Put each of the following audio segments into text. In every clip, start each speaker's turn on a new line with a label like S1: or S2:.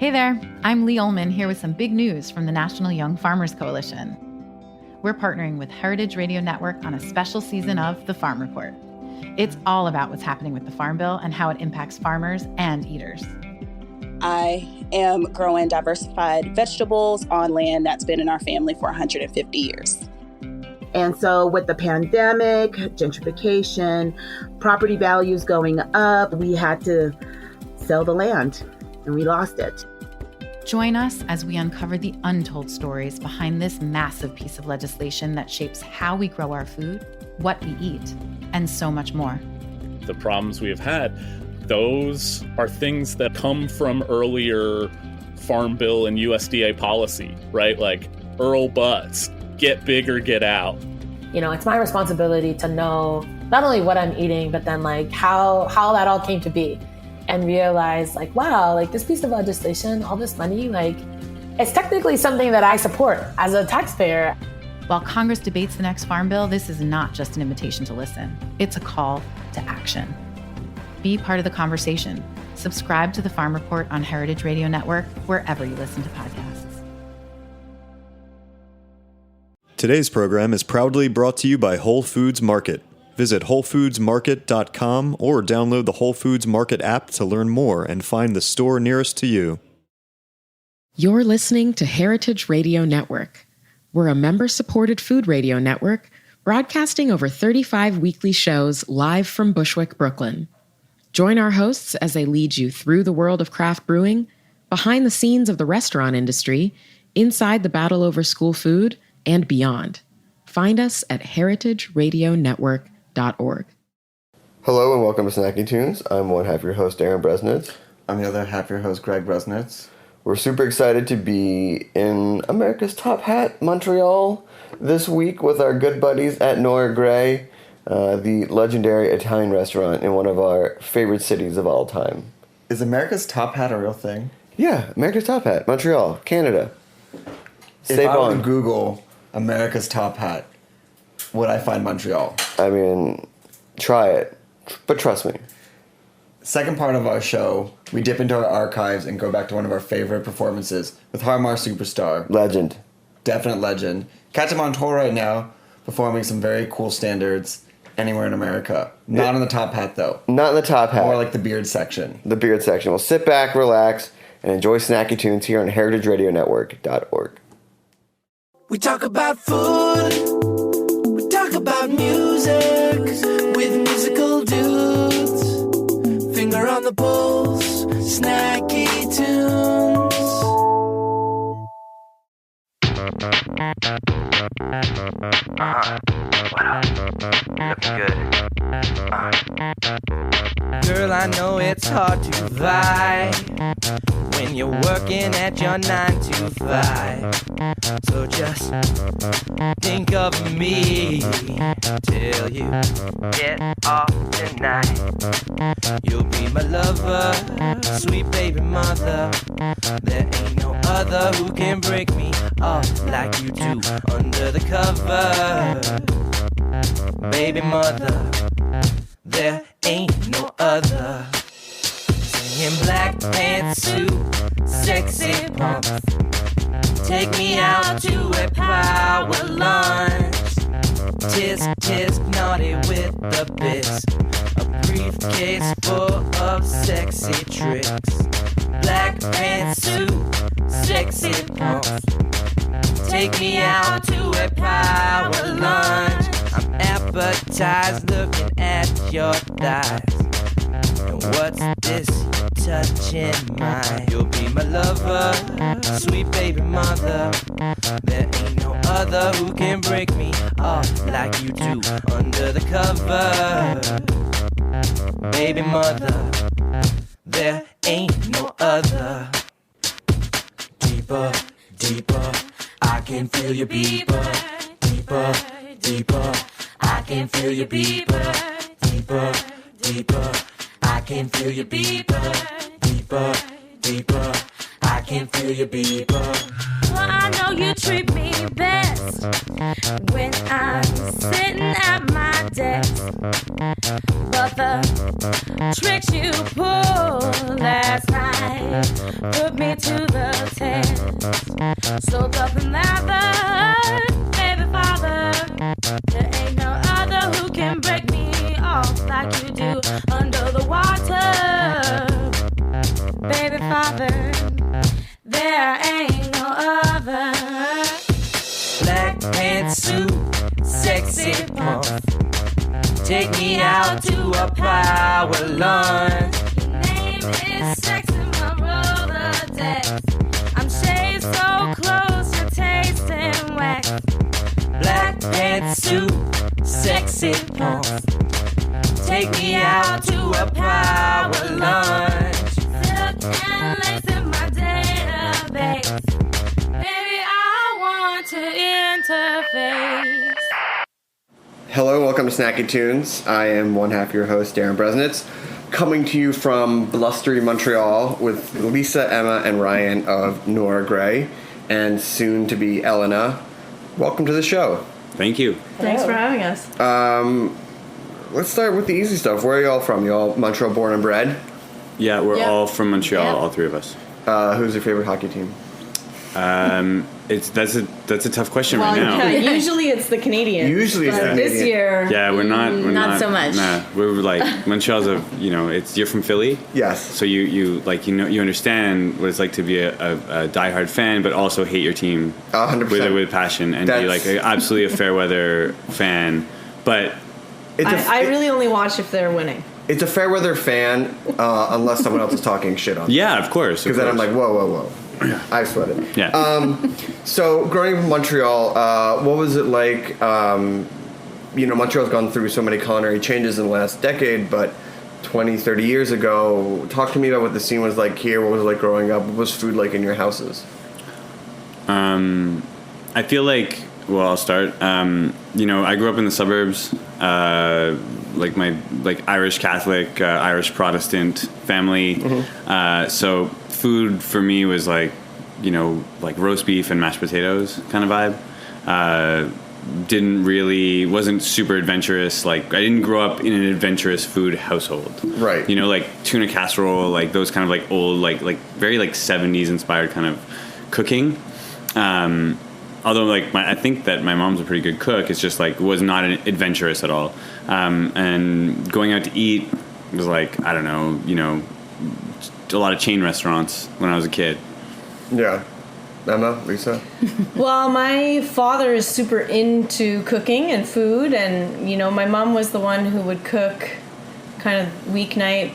S1: Hey there, I'm Lee Ullman here with some big news from the National Young Farmers Coalition. We're partnering with Heritage Radio Network on a special season of The Farm Report. It's all about what's happening with the Farm Bill and how it impacts farmers and eaters.
S2: I am growing diversified vegetables on land that's been in our family for 150 years.
S3: And so with the pandemic, gentrification, property values going up, we had to sell the land and we lost it.
S1: Join us as we uncover the untold stories behind this massive piece of legislation that shapes how we grow our food, what we eat, and so much more.
S4: The problems we have had, those are things that come from earlier Farm Bill and USDA policy, right? Like Earl Butts, get big or get out.
S5: You know, it's my responsibility to know not only what I'm eating, but then like how that all came to be. And realize like, wow, like this piece of legislation, all this money, like it's technically something that I support as a taxpayer.
S1: While Congress debates the next Farm Bill, this is not just an invitation to listen. It's a call to action. Be part of the conversation. Subscribe to the Farm Report on Heritage Radio Network, wherever you listen to podcasts.
S6: Today's program is proudly brought to you by Whole Foods Market. Visit WholeFoodsMarket.com or download the Whole Foods Market app to learn more and find the store nearest to you.
S7: You're listening to Heritage Radio Network. We're a member-supported food radio network broadcasting over 35 weekly shows live from Bushwick, Brooklyn. Join our hosts as they lead you through the world of craft brewing, behind the scenes of the restaurant industry, inside the battle over school food, and beyond. Find us at heritageradionetwork.org.
S8: Hello and welcome to Snacky Tunes. I'm one half your host, Aaron Bresnitz.
S9: I'm the other half your host, Greg Bresnitz.
S8: We're super excited to be in America's Top Hat, Montreal, this week with our good buddies at Nora Gray, the legendary Italian restaurant in one of our favorite cities of all time.
S9: Is America's Top Hat a real thing?
S8: Yeah, America's Top Hat, Montreal, Canada.
S9: If I were to Google America's Top Hat, would I find Montreal?
S8: I mean, try it, but trust me.
S9: Second part of our show, we dip into our archives and go back to one of our favorite performances with Harmar Superstar.
S8: Legend.
S9: Definite legend. Catch him on tour right now, performing some very cool standards anywhere in America. Not in the Top Hat, though.
S8: Not in the Top Hat.
S9: More like the beard section.
S8: The beard section. Well, sit back, relax, and enjoy Snacky Tunes here on heritageradionetwork.org.
S10: We talk about food. We talk about music with musical dudes. Finger on the pulse, Snacky Tunes.
S11: What up? Looking good.
S10: Girl, I know it's hard to vibe when you're working at your 9 to 5. So just think of me till you
S11: Get off tonight.
S10: You'll be my lover, sweet baby mother. There ain't no other who can break me off like you do under the cover. Baby mother, there ain't no other. Singing black pantsuit, sexy pumps. Take me out to a power lunch. Tisk, tisk, naughty with the bits. A briefcase full of sexy tricks. Black pantsuit, sexy pumps. Take me out to a power lunch. I'm appetized looking at your thighs. And what's this you're touching mine? You'll be my lover, sweet baby mother. There ain't no other who can break me off like you do under the cover. Baby mother, there ain't no other. Deeper, deeper, I can feel your beeper. Deeper, deeper, I can feel your beeper. Deeper, deeper, I can feel your beeper. Deeper, deeper, I can feel your beeper.
S12: Well, I know you treat me best when I'm sitting at my desk. But the tricks you pulled last night put me to the test. Soaked up in lather, baby father. There ain't no other who can break me off like you do under the water. Baby father, there ain't no other.
S10: Black pantsuit, sexy pump. Take me out to a power lunch.
S12: Your name is Sex in my Rolodex. I'm shaved so close, you're tasting wax.
S10: Black pantsuit, sexy pump. Take me out to a power lunch.
S12: Silk and lace in my database. Baby, I want to interface.
S8: Hello, welcome to Snacky Tunes. I am one half your host, Darren Bresnitz, coming to you from blustery Montreal with Lisa, Emma, and Ryan of Nora Gray, and soon to be Elena. Welcome to the show.
S13: Thank you.
S5: Thanks for having us.
S8: Let's start with the easy stuff. Where are you all from? You all Montreal born and bred?
S13: Yeah, we're
S5: Yep.
S13: all from Montreal,
S5: Yep.
S13: all three of us.
S8: Who's your favorite hockey team?
S13: That's a tough question
S14: Well,
S13: right now.
S14: yeah, usually it's the Canadians.
S8: Usually it's
S14: but
S8: the Canadians.
S14: This year,
S13: Yeah, we're
S14: not so much.
S13: Nah, we're like Montreal's you're from Philly.
S8: Yes.
S13: So you understand what it's like to be a diehard fan, but also hate your team
S8: 100%.
S13: with passion and be
S8: That's-
S13: like absolutely a fair weather fan. But
S14: I really only watch if they're winning.
S8: It's a fair weather fan unless someone else is talking shit on.
S13: yeah, of course.
S8: Because then I'm like, whoa. I sweated.
S13: Yeah.
S8: So growing up in Montreal, what was it like? Montreal's gone through so many culinary changes in the last decade, but 20, 30 years ago, talk to me about what the scene was like here. What was it like growing up? What was food like in your houses?
S13: I feel like, well, I'll start. I grew up in the suburbs, my Irish Catholic, Irish Protestant family.
S8: Mm-hmm.
S13: So food for me was like roast beef and mashed potatoes kind of vibe. Wasn't super adventurous. Like I didn't grow up in an adventurous food household.
S8: Right.
S13: Like tuna casserole, like those kind of like old, like very like 70s inspired kind of cooking. Although I think that my mom's a pretty good cook. It's just was not adventurous at all. And going out to eat was I don't know, a lot of chain restaurants when I was a kid.
S8: Yeah. Emma, Lisa?
S14: Well, my father is super into cooking and food, and my mom was the one who would cook kind of weeknight,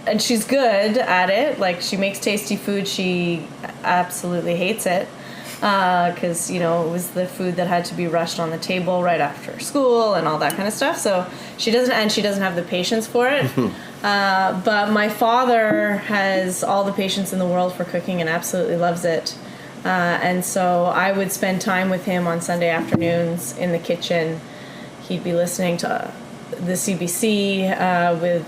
S14: and she's good at it. Like she makes tasty food. She absolutely hates it because it was the food that had to be rushed on the table right after school and all that kind of stuff. So she doesn't have the patience for it. But my father has all the patience in the world for cooking and absolutely loves it. And so I would spend time with him on Sunday afternoons in the kitchen. He'd be listening to the CBC with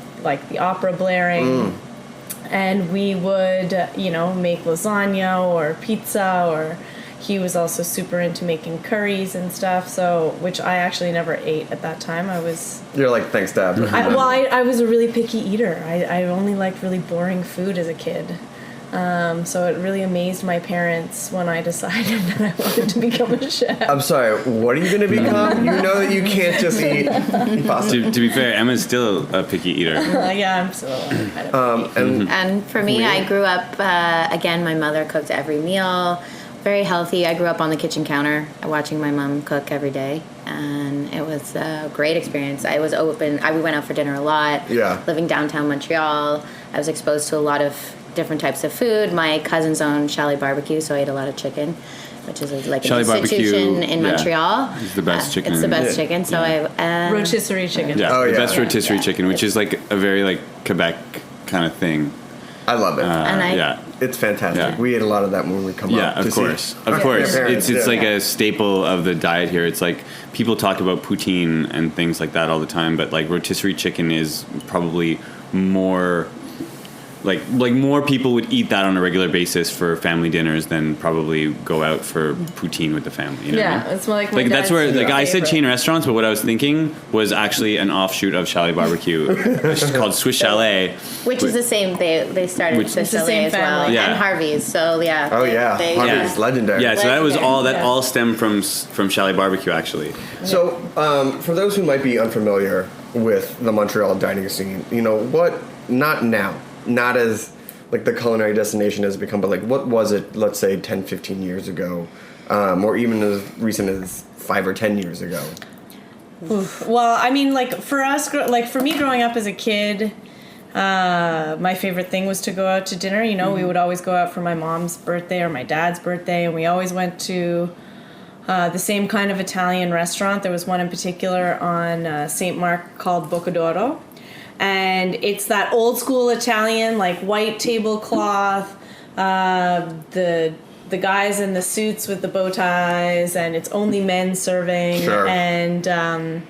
S14: the opera blaring. And we would, make lasagna or pizza, or he was also super into making curries and stuff, which I actually never ate at that time.
S8: You're like, thanks, Dad.
S14: I was a really picky eater. I only liked really boring food as a kid. So it really amazed my parents when I decided that I wanted to become a chef.
S8: I'm sorry, what are you going to become? You know that you can't just eat pasta.
S13: To be fair, Emma's still a picky eater.
S14: Yeah, I'm still kind of picky.
S15: And for me, I grew up, again, my mother cooked every meal, very healthy. I grew up on the kitchen counter watching my mom cook every day, and it was a great experience. I was open. We went out for dinner a lot.
S8: Yeah.
S15: Living downtown Montreal, I was exposed to a lot of different types of food. My cousins owned Chalet Barbecue, so I ate a lot of chicken, which is an institution in Montreal.
S13: It's the best chicken.
S15: It's the best chicken. So I
S14: rotisserie chicken.
S13: Yeah, the best rotisserie chicken, which is a very Quebec kind of thing.
S8: I love it.
S15: And
S8: it's fantastic. Yeah. We ate a lot of that when we come up.
S13: Yeah, of course. Of course. It's a staple of the diet here. It's people talk about poutine and things like that all the time, but rotisserie chicken is probably more like more people would eat that on a regular basis for family dinners than probably go out for poutine with the family. You know what I mean?
S14: It's like my
S13: that's where
S14: dad's
S13: I said
S14: favorite.
S13: chain restaurants, but what I was thinking was actually an offshoot of Chalet Barbecue. It's called Swiss Chalet,
S15: Which is the same. They started Swiss Chalet as well,
S13: Yeah.
S15: and Harvey's. So yeah.
S8: Oh yeah, Harvey's legendary.
S13: Yeah, so that was
S15: Legendary.
S13: all stemmed from Chalet Barbecue actually.
S8: So, for those who might be unfamiliar with the Montreal dining scene, you know, not as like the culinary destination has become, but like what was it, let's say 10, 15 years ago, or even as recent as 5 or 10 years ago?
S14: Oof. Well, I mean, like for us, like for me growing up as a kid, my favorite thing was to go out to dinner. You know, we would always go out for my mom's birthday or my dad's birthday, and we always went to the same kind of Italian restaurant. There was one in particular on St. Mark called Boccadoro. And it's that old school Italian, like white tablecloth, the guys in the suits with the bow ties, and it's only men serving.
S8: Sure.
S14: And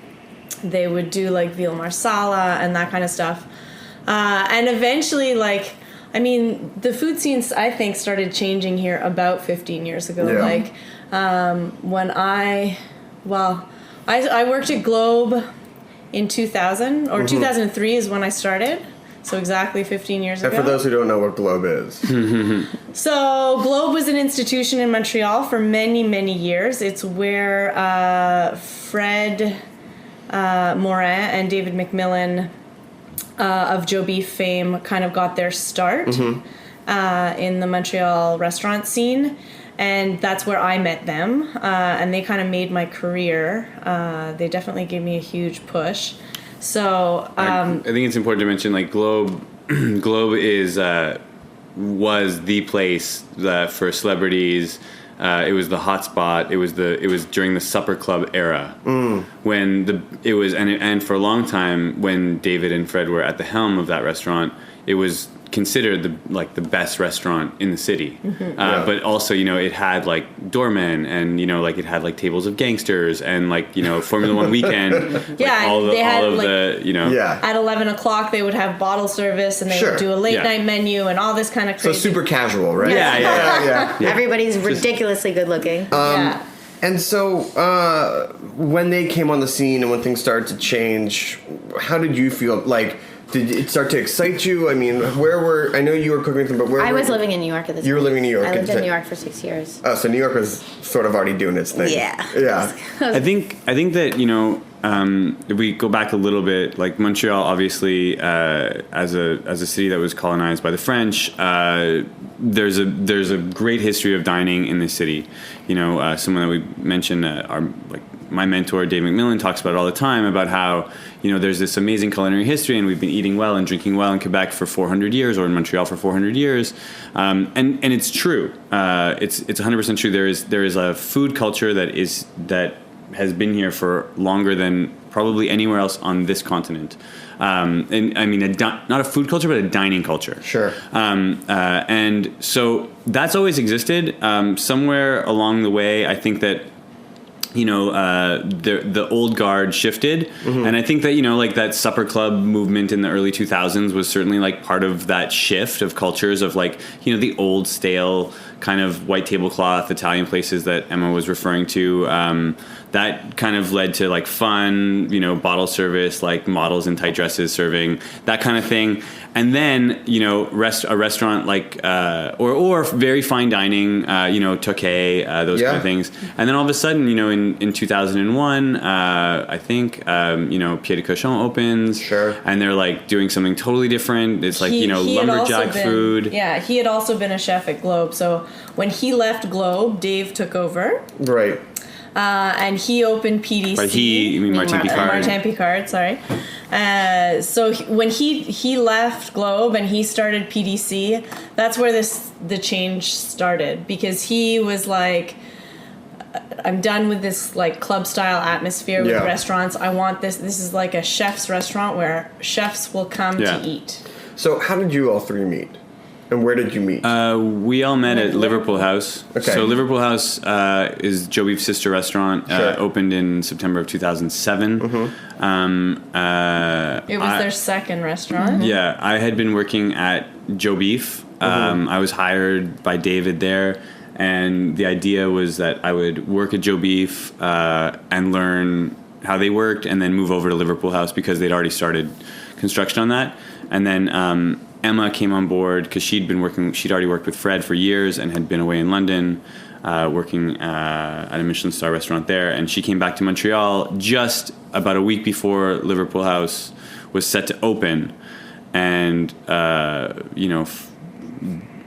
S14: they would do like veal marsala and that kind of stuff. And eventually, like, I mean, the food scenes, I think, started changing here about 15 years ago.
S8: Yeah.
S14: Like, when I worked at Globe in 2000, or 2003 is when I started. So exactly 15 years ago.
S8: And for those who don't know what Globe is.
S14: So Globe was an institution in Montreal for many, many years. It's where Fred Morin and David McMillan of Joe Beef fame kind of got their start in the Montreal restaurant scene. And that's where I met them, and they kind of made my career. They definitely gave me a huge push. So
S13: I think it's important to mention, like, Globe was the place for celebrities. It was the hotspot. It was during the supper club era when and for a long time when David and Fred were at the helm of that restaurant, it was considered the best restaurant in the city. But also, you know, it had like doormen, and you know, like it had like tables of gangsters, and like, you know, Formula One weekend.
S14: Yeah,
S13: At
S14: 11 o'clock they would have bottle service, and they would do a late night menu and all this kind of crazy.
S8: So super casual, right?
S15: Yeah. Everybody's ridiculously good looking.
S8: And so, when they came on the scene and when things started to change, how did you feel? Like, did it start to excite you? I mean, I know you were cooking with them, but
S15: I was living in New York at this point.
S8: You were living in New York.
S15: I lived in New York for 6 years.
S8: Oh, so New York was sort of already doing its thing.
S15: Yeah.
S13: I think that, you know, if we go back a little bit, like Montreal, obviously, as a city that was colonized by the French, there's a great history of dining in this city. You know, someone that we mentioned, my mentor Dave McMillan talks about it all the time, about how, you know, there's this amazing culinary history, and we've been eating well and drinking well in Quebec for 400 years, or in Montreal for 400 years, and it's true. It's 100% true. There is a food culture that has been here for longer than probably anywhere else on this continent. And I mean, not a food culture, but a dining culture.
S8: Sure.
S13: And so that's always existed. Somewhere along the way, I think that, you know, the old guard shifted. And I think that, you know, like that supper club movement in the early 2000s was certainly like part of that shift of cultures of, like, you know, the old stale kind of white tablecloth Italian places that Emma was referring to. That kind of led to like fun, you know, bottle service, like models in tight dresses serving, that kind of thing. And then, you know, a restaurant like, or very fine dining, you know, Tokay, those kind of things. And then all of a sudden, you know, in 2001, I think, you know, Pied de Cochon opens.
S8: Sure.
S13: And they're like doing something totally different. It's like, you know, lumberjack food.
S14: Yeah, he had also been a chef at Globe. So when he left Globe, Dave took over.
S8: Right.
S14: And he opened PDC.
S13: By he, you mean Martin Picard.
S14: Martin Picard, sorry. So when he left Globe and he started PDC, that's where the change started, because he was like, I'm done with this like club style atmosphere with restaurants. I want this. This is like a chef's restaurant where chefs will come to eat.
S8: So how did you all three meet? And where did you meet?
S13: We all met at Liverpool House.
S8: Okay.
S13: So Liverpool House is Joe Beef's sister restaurant. Opened in September of 2007.
S14: It was their second restaurant.
S13: Yeah, I had been working at Joe Beef. I was hired by David there, and the idea was that I would work at Joe Beef and learn how they worked, and then move over to Liverpool House because they'd already started construction on that. And then Emma came on board because she'd already worked with Fred for years and had been away in London working at a Michelin star restaurant there. And she came back to Montreal just about a week before Liverpool House was set to open. And,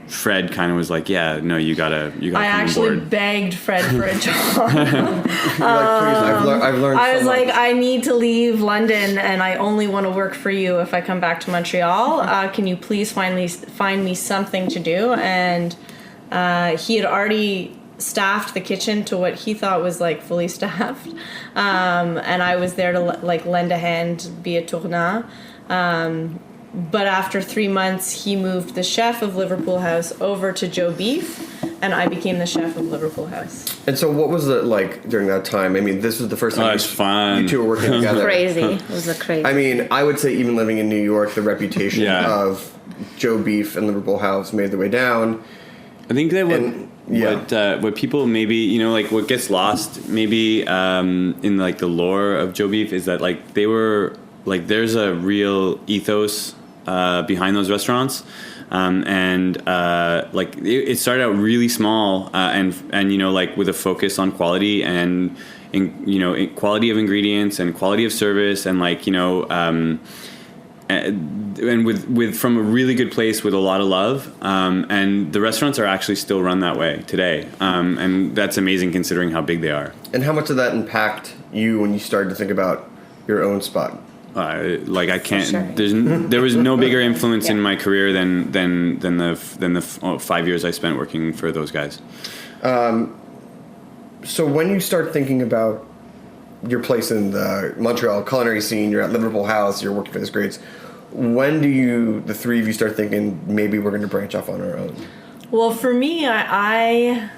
S13: Fred kind of was like, yeah, no, you gotta come on board.
S14: I actually begged Fred for a job.
S8: I've learned
S14: I was
S8: so much.
S14: like, I need to leave London and I only want to work for you if I come back to Montreal. Can you please find me something to do? And he had already staffed the kitchen to what he thought was like fully staffed. And I was there to like lend a hand, be a tournant. But after 3 months, he moved the chef of Liverpool House over to Joe Beef, and I became the chef of Liverpool House.
S8: And so what was it like during that time? I mean, this was the first time
S13: fun.
S8: You two were working together.
S15: Crazy. It was a crazy.
S8: I mean, I would say even living in New York, the reputation of Joe Beef and Liverpool House made their way down.
S13: I think that what people maybe, what gets lost maybe in like the lore of Joe Beef is that like they were like there's a real ethos behind those restaurants, like it started out really small and like with a focus on quality and quality of ingredients and quality of service and like and with from a really good place with a lot of love, and the restaurants are actually still run that way today, and that's amazing considering how big they are.
S8: And how much did that impact you when you started to think about your own spot?
S13: Like I can't. Sure. There was no bigger influence in my career than the 5 years I spent working for those guys.
S8: So when you start thinking about your place in the Montreal culinary scene, you're at Liverpool House, you're working for these greats. When do the three of you start thinking maybe we're going to branch off on our own?
S14: Well, for me, I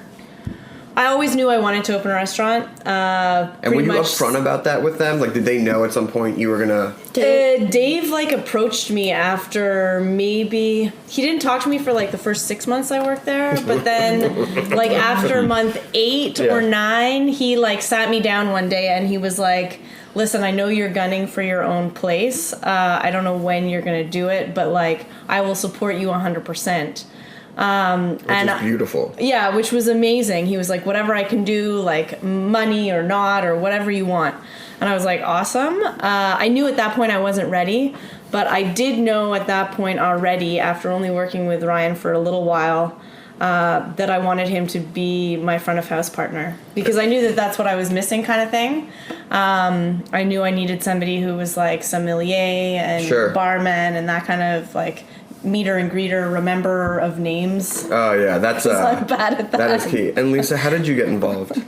S14: always knew I wanted to open a restaurant.
S8: And were you upfront about that with them? Like, did they know at some point you were gonna?
S14: Dave like approached me after maybe he didn't talk to me for like the first 6 months I worked there, but then like after month 8 or 9, he like sat me down one day and he was like, "Listen, I know you're gunning for your own place. I don't know when you're gonna do it, but like I will support you 100%."
S8: Which is beautiful.
S14: Yeah, which was amazing. He was like, whatever I can do, like money or not, or whatever you want. And I was like, awesome. I knew at that point I wasn't ready, but I did know at that point already, after only working with Ryan for a little while, that I wanted him to be my front of house partner, because I knew that that's what I was missing, kind of thing. I knew I needed somebody who was like sommelier and barman and that kind of like meter and greeter, remember of names.
S8: Oh yeah, that's
S14: I'm bad at that.
S8: That is key. And Lisa, how did you get involved?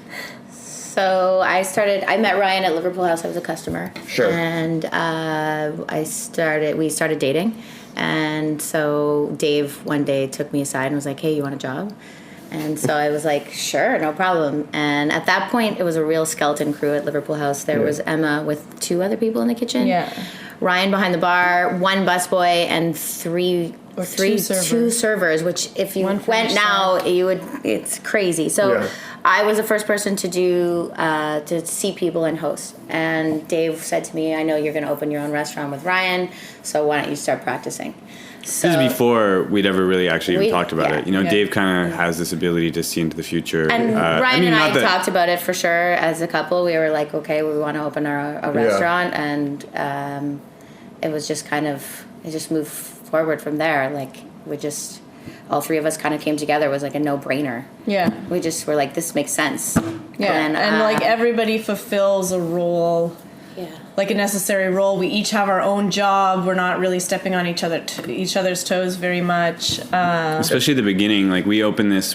S15: So I met Ryan at Liverpool House. I was a customer.
S8: Sure.
S15: And we started dating. And so Dave one day took me aside and was like, "Hey, you want a job?" And so I was like, "Sure, no problem." And at that point, it was a real skeleton crew at Liverpool House. There was Emma with 2 other people in the kitchen. Yeah. Ryan behind the bar, 1 busboy, and 2 servers. Which, if you went now, it's crazy. So I was the first person to do to see people and host. And Dave said to me, "I know you're going to open your own restaurant with Ryan, so why don't you start practicing?" So,
S13: this is before we'd ever really actually even talked about it. Dave kind of has this ability to see into the future.
S15: And Ryan and I talked about it for sure as a couple. We were like, okay, we want to open a restaurant. And it was just it just moved forward from there. Like, all 3 of us kind of came together. It was like a no-brainer. Yeah. We just were like, this makes sense.
S14: Yeah. And like everybody fulfills a role. Yeah. Like a necessary role. We each have our own job. We're not really stepping on each other's toes very much.
S13: Especially at the beginning, like we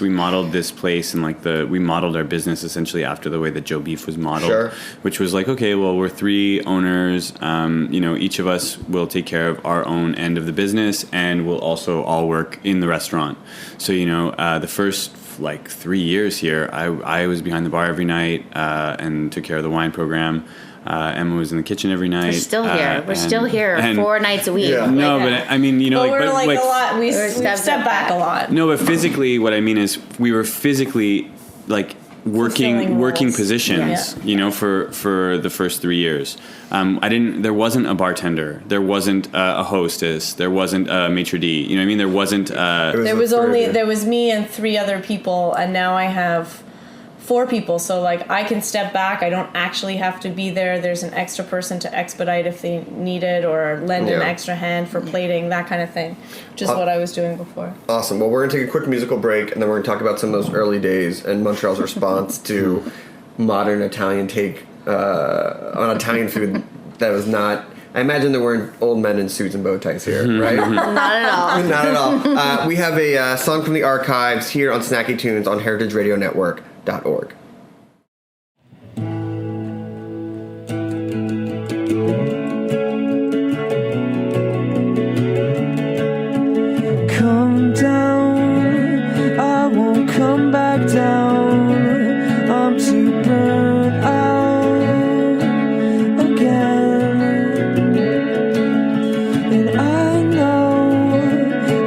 S13: modeled this place and we modeled our business essentially after the way that Joe Beef was modeled, which was like, okay, well, we're 3 owners. Each of us will take care of our own end of the business, and we'll also all work in the restaurant. So the first 3 years here, I was behind the bar every night and took care of the wine program. Emma was in the kitchen every night.
S15: We're still here. We're still here 4 nights a week.
S13: Yeah. No, but I mean, you know,
S14: but we're like a lot. We've stepped back a lot.
S13: No, but physically, what I mean is, we were physically like working positions.
S14: Yeah.
S13: You know, for the first 3 years. There wasn't a bartender. There wasn't a hostess. There wasn't a maitre d'. You know what I mean? There wasn't.
S14: There was me and 3 other people, and now I have 4 people. So like I can step back. I don't actually have to be there. There's an extra person to expedite if they need it, or lend an extra hand for plating, that kind of thing, which is what I was doing before.
S8: Awesome. Well, we're going to take a quick musical break, and then we're going to talk about some of those early days and Montreal's response to modern Italian take on Italian food that was not... I imagine there weren't old men in suits and bow ties here, right?
S15: Not at all.
S8: Not at all. We have a song from the archives here on Snacky Tunes on heritageradionetwork.org.
S10: Come down, I won't come back down. I'm too burnt out again. And I know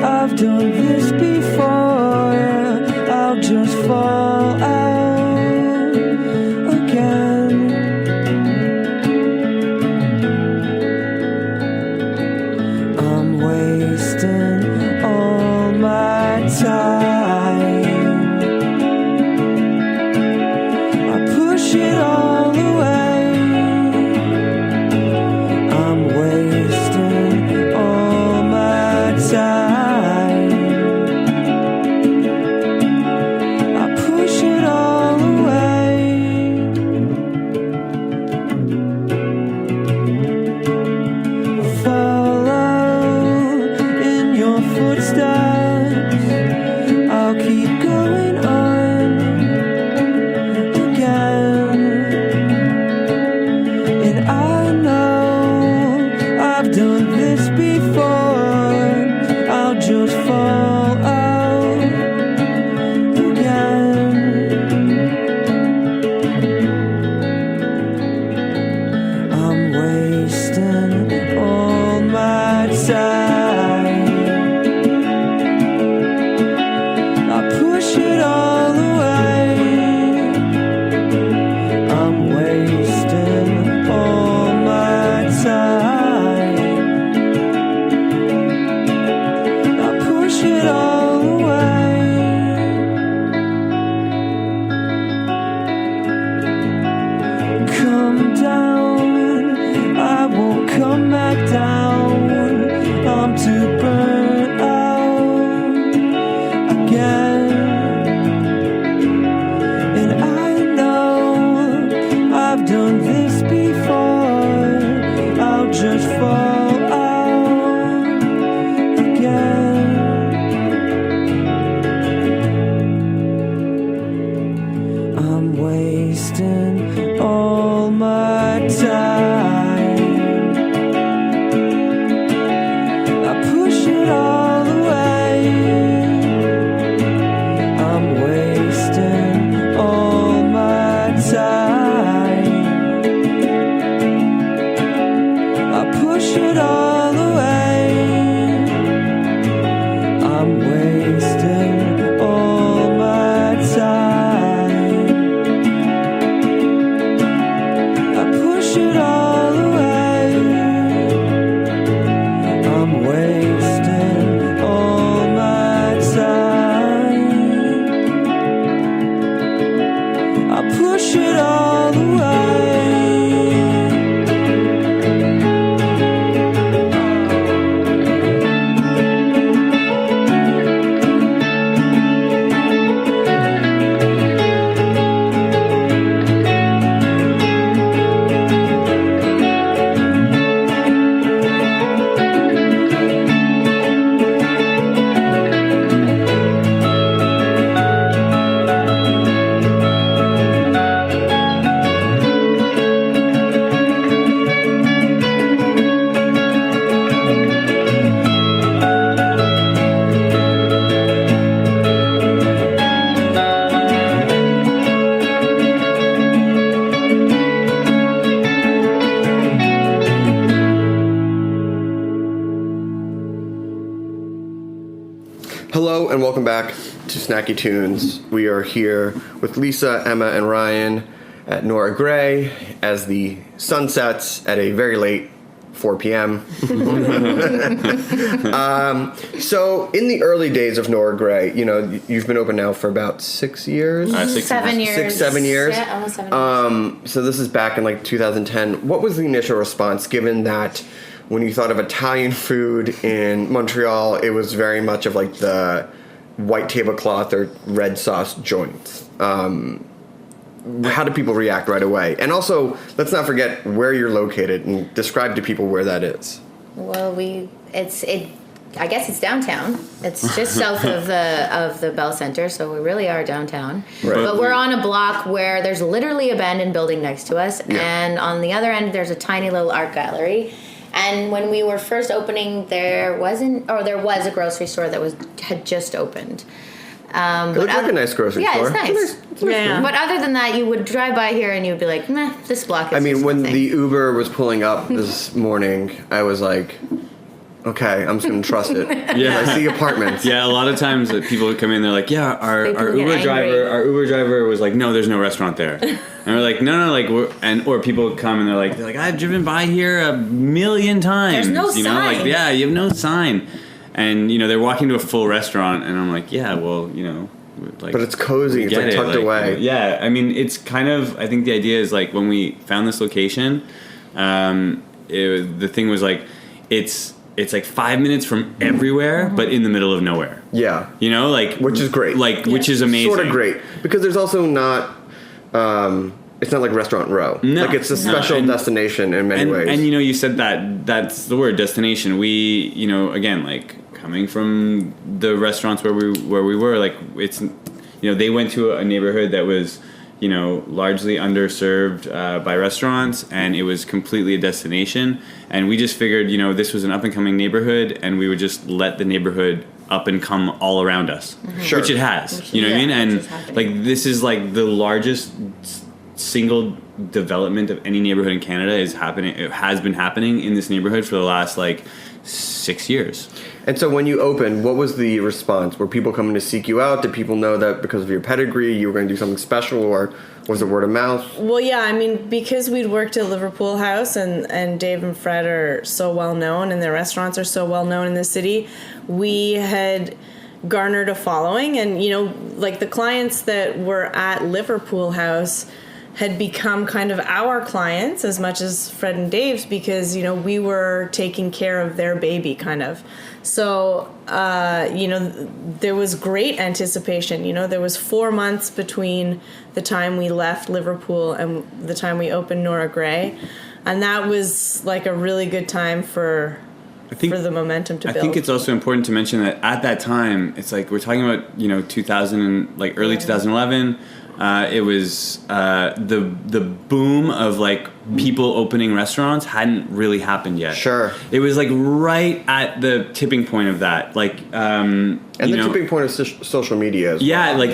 S10: I've done this before. I'll just fall out again. I'm wasting all my time. I push it all away. I'm wasting all my time. I push it all away. Follow in your footsteps. I'll keep going on again. And I know I've done this before. I'll just fall out again. I'm wasting all my time. I push it all away. I'm wasting all my time. I push it all away. Come down, I won't come back down. I'm too burnt out again. And I know I've done this before. I'll just fall out again. I'm wasting all my time. I push it all away. I'm wasting all my time. I push it all away. I'm wasting all my time. I push it all away. I'm wasting
S8: Hello and welcome back to Snacky Tunes. We are here with Lisa, Emma, and Ryan at Nora Gray as the sun sets at a very late 4 p.m. So in the early days of Nora Gray, you know, you've been open now for about 6 years?
S15: 7 years.
S8: 7 years?
S15: Yeah, almost 7 years.
S8: So this is back in like 2010. What was the initial response, given that when you thought of Italian food in Montreal, it was very much of like the white tablecloth or red sauce joints? How do people react right away? And also, let's not forget where you're located and describe to people where that is.
S15: Well, I guess it's downtown. It's just south of the Bell Center, so we really are downtown.
S8: Right.
S15: But we're on a block where there's literally a abandoned building next to us, and on the other end there's a tiny little art gallery. And when we were first opening, there was a grocery store that had just opened.
S8: It looks like a nice grocery store.
S15: Yeah, it's nice. But other than that, you would drive by here and you would be like, meh, this block is just
S8: when
S15: nothing.
S8: the Uber was pulling up this morning, I was like, okay, I'm just going to trust it.
S13: Yeah.
S8: I see apartments.
S13: Yeah, a lot of times that people would come in, they're like, yeah, our
S15: People get
S13: Uber driver was like, no, there's no restaurant there. And we're like, no, like, or people would come and they're like, I've driven by here 1,000,000 times.
S15: There's no
S13: you know,
S15: sign.
S13: like, yeah, you have no sign. And, you know, they're walking to a full restaurant and I'm like, yeah, well, you know, like,
S8: but it's cozy. It's like tucked away.
S13: Yeah, I mean, it's kind of, I think the idea is like when we found this location, the thing was like, it's like 5 minutes from everywhere, but in the middle of nowhere.
S8: Yeah.
S13: You know, like...
S8: Which is great.
S13: Which is amazing.
S8: Sort of great. Because there's also not... it's not like Restaurant Row.
S13: No.
S8: Like, it's a special destination in many ways.
S13: And, you know, you said that's the word, destination. We, you know, again, like, coming from the restaurants where we were, like, it's... You know, they went to a neighborhood that was... you know, largely underserved by restaurants, and it was completely a destination. And we just figured, you know, this was an up-and-coming neighborhood, and we would just let the neighborhood up and come all around us.
S8: Mm-hmm. Sure.
S13: Which it has, you know what I mean? And, like, this is, like, the largest single development of any neighborhood in Canada is happening. It has been happening in this neighborhood for the last, like, 6 years.
S8: And so when you opened, what was the response? Were people coming to seek you out? Did people know that because of your pedigree you were going to do something special, or was it word of mouth?
S14: Well, yeah, I mean, because we'd worked at Liverpool House and Dave and Fred are so well known and their restaurants are so well known in the city, we had garnered a following. And, you know, like the clients that were at Liverpool House had become kind of our clients as much as Fred and Dave's, because, you know, we were taking care of their baby kind of. So, you know, there was great anticipation. You know, there was 4 months between the time we left Liverpool and the time we opened Nora Gray. And that was like a really good time for the momentum to build.
S13: I think it's also important to mention that at that time, it's like we're talking about, you know, 2000, like early 2011. It was the boom of like people opening restaurants hadn't really happened yet.
S8: Sure.
S13: It was like right at the tipping point of that. Like,
S8: and the tipping point of social media as well.
S15: Like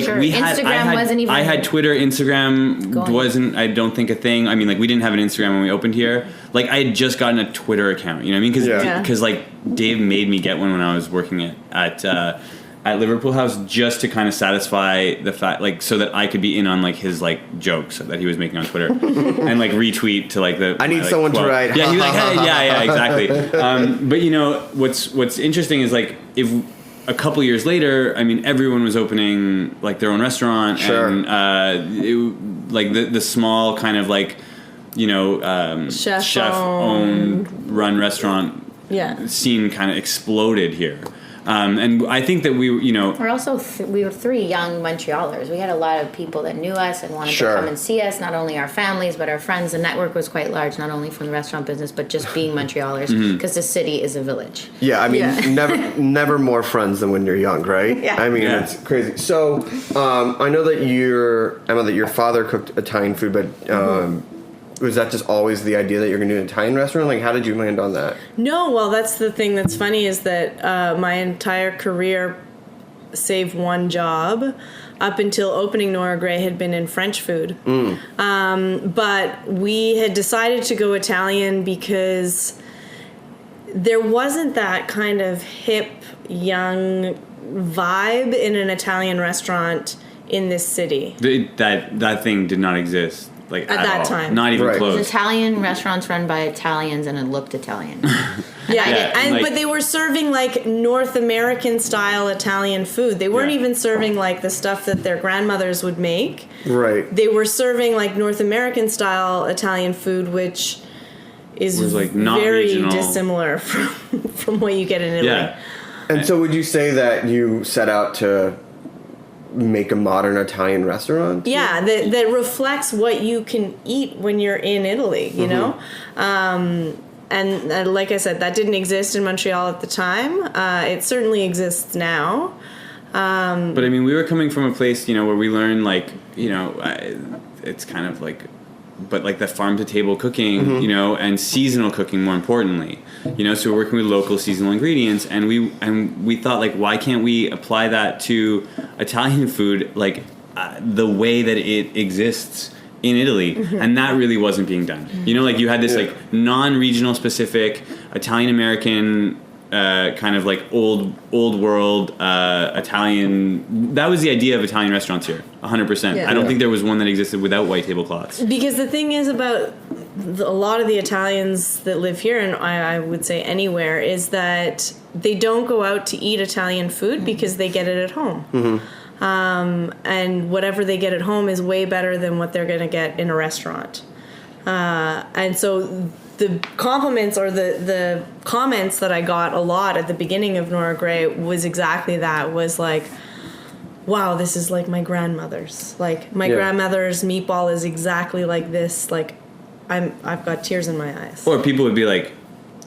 S15: sure.
S13: We had,
S15: Instagram wasn't even.
S13: I had Twitter. Instagram wasn't, I don't think, a thing. I mean, like we didn't have an Instagram when we opened here. Like I had just gotten a Twitter account. You know what I mean? Because like Dave made me get one when I was working at Liverpool House, just to kind of satisfy the fact, like, so that I could be in on like his like jokes that he was making on Twitter and like retweet to like the.
S8: I need someone to write.
S13: Yeah, he's like, hey, yeah, exactly. But you know what's interesting is like if a couple years later, I mean, everyone was opening like their own restaurant,
S8: sure.
S13: And like the small kind of like, you know, chef owned run restaurant scene kind of exploded here. And I think that we, you know...
S15: We're also, we were 3 young Montrealers. We had a lot of people that knew us and wanted to come and see us, not only our families, but our friends. The network was quite large, not only from the restaurant business, but just being Montrealers, because the city is a village.
S8: Yeah, I mean, never more friends than when you're young, right?
S15: Yeah.
S8: I mean, it's crazy. So, I know that Emma, that your father cooked Italian food, but... Was that just always the idea that you're going to do an Italian restaurant? Like, how did you land on that?
S14: No, well, that's the thing that's funny is that my entire career, save one job, up until opening Nora Gray, had been in French food. But we had decided to go Italian because there wasn't that kind of hip, young vibe in an Italian restaurant in this city.
S13: That thing did not exist. Like
S14: at that
S13: all.
S14: time.
S13: Not even
S15: It
S13: close.
S15: was Italian restaurants run by Italians, and it looked Italian.
S14: But they were serving like North American style Italian food. They weren't even serving like the stuff that their grandmothers would make.
S8: Right.
S14: They were serving like North American style Italian food, which is
S13: like not
S14: very
S13: regional.
S14: dissimilar from what you get in Italy.
S13: Yeah.
S8: And so would you say that you set out to make a modern Italian restaurant?
S14: Yeah, that reflects what you can eat when you're in Italy, you know? And like I said, that didn't exist in Montreal at the time. It certainly exists now.
S13: But I mean, we were coming from a place, you know, where we learned, like, you know, it's kind of like, but like the farm to table cooking, you know, and seasonal cooking more importantly, you know. So we're working with local seasonal ingredients, and we thought, like, why can't we apply that to Italian food, like the way that it exists in Italy? And that really wasn't being done. You know, like you had this like non-regional specific Italian American kind of like old world Italian. That was the idea of Italian restaurants here, 100%.
S14: Yeah.
S13: I don't think there was one that existed without white tablecloths.
S14: Because the thing is about a lot of the Italians that live here, and I would say anywhere, is that they don't go out to eat Italian food because they get it at home. And whatever they get at home is way better than what they're going to get in a restaurant. And so the compliments or the comments that I got a lot at the beginning of Nora Gray was exactly that, was like, wow, this is like my grandmother's. Like, my grandmother's meatball is exactly like this. Like, I've got tears in my eyes.
S13: Or people would be like,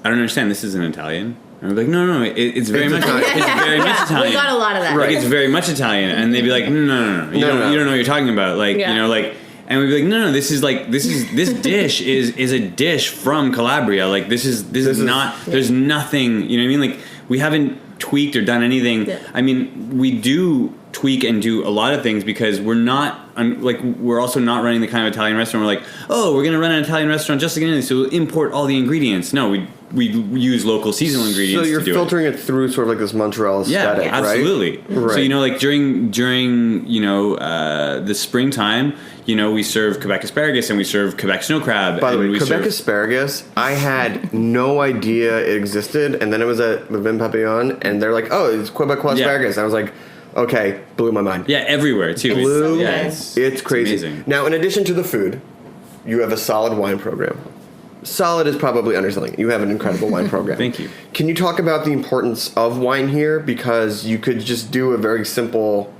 S13: I don't understand, this isn't Italian. And we'd be like, no, it's very much Italian. It's very much Italian.
S15: We got a lot of that.
S13: Like, it's very much Italian. And they'd be like, no. You don't know what you're talking about. Like, you know, like, and we'd be like, no, this dish is a dish from Calabria. Like, this is not, there's nothing, you know what I mean? Like, we haven't tweaked or done anything. Yeah. I mean, we do tweak and do a lot of things because we're not, like, we're also not running the kind of Italian restaurant where, like, oh, we're going to run an Italian restaurant just like Italy, so we'll import all the ingredients. No, we use local seasonal ingredients.
S8: So you're
S13: to do
S8: filtering it through sort of like this Montreal aesthetic,
S13: absolutely.
S8: Right?
S13: So, you know, like during you know the springtime, you know, we serve Quebec asparagus and we serve Quebec snow crab.
S8: By the way, Quebec asparagus, I had no idea it existed, and then it was at Le Vin Papillon, and they're like, oh, it's Quebecois asparagus. And I was like, okay, blew my mind.
S13: Yeah, everywhere too.
S8: It's crazy.
S13: Amazing.
S8: Now, in addition to the food, you have a solid wine program. Solid is probably underselling it. You have an incredible wine program.
S13: Thank you.
S8: Can you talk about the importance of wine here? Because you could just do a very simple,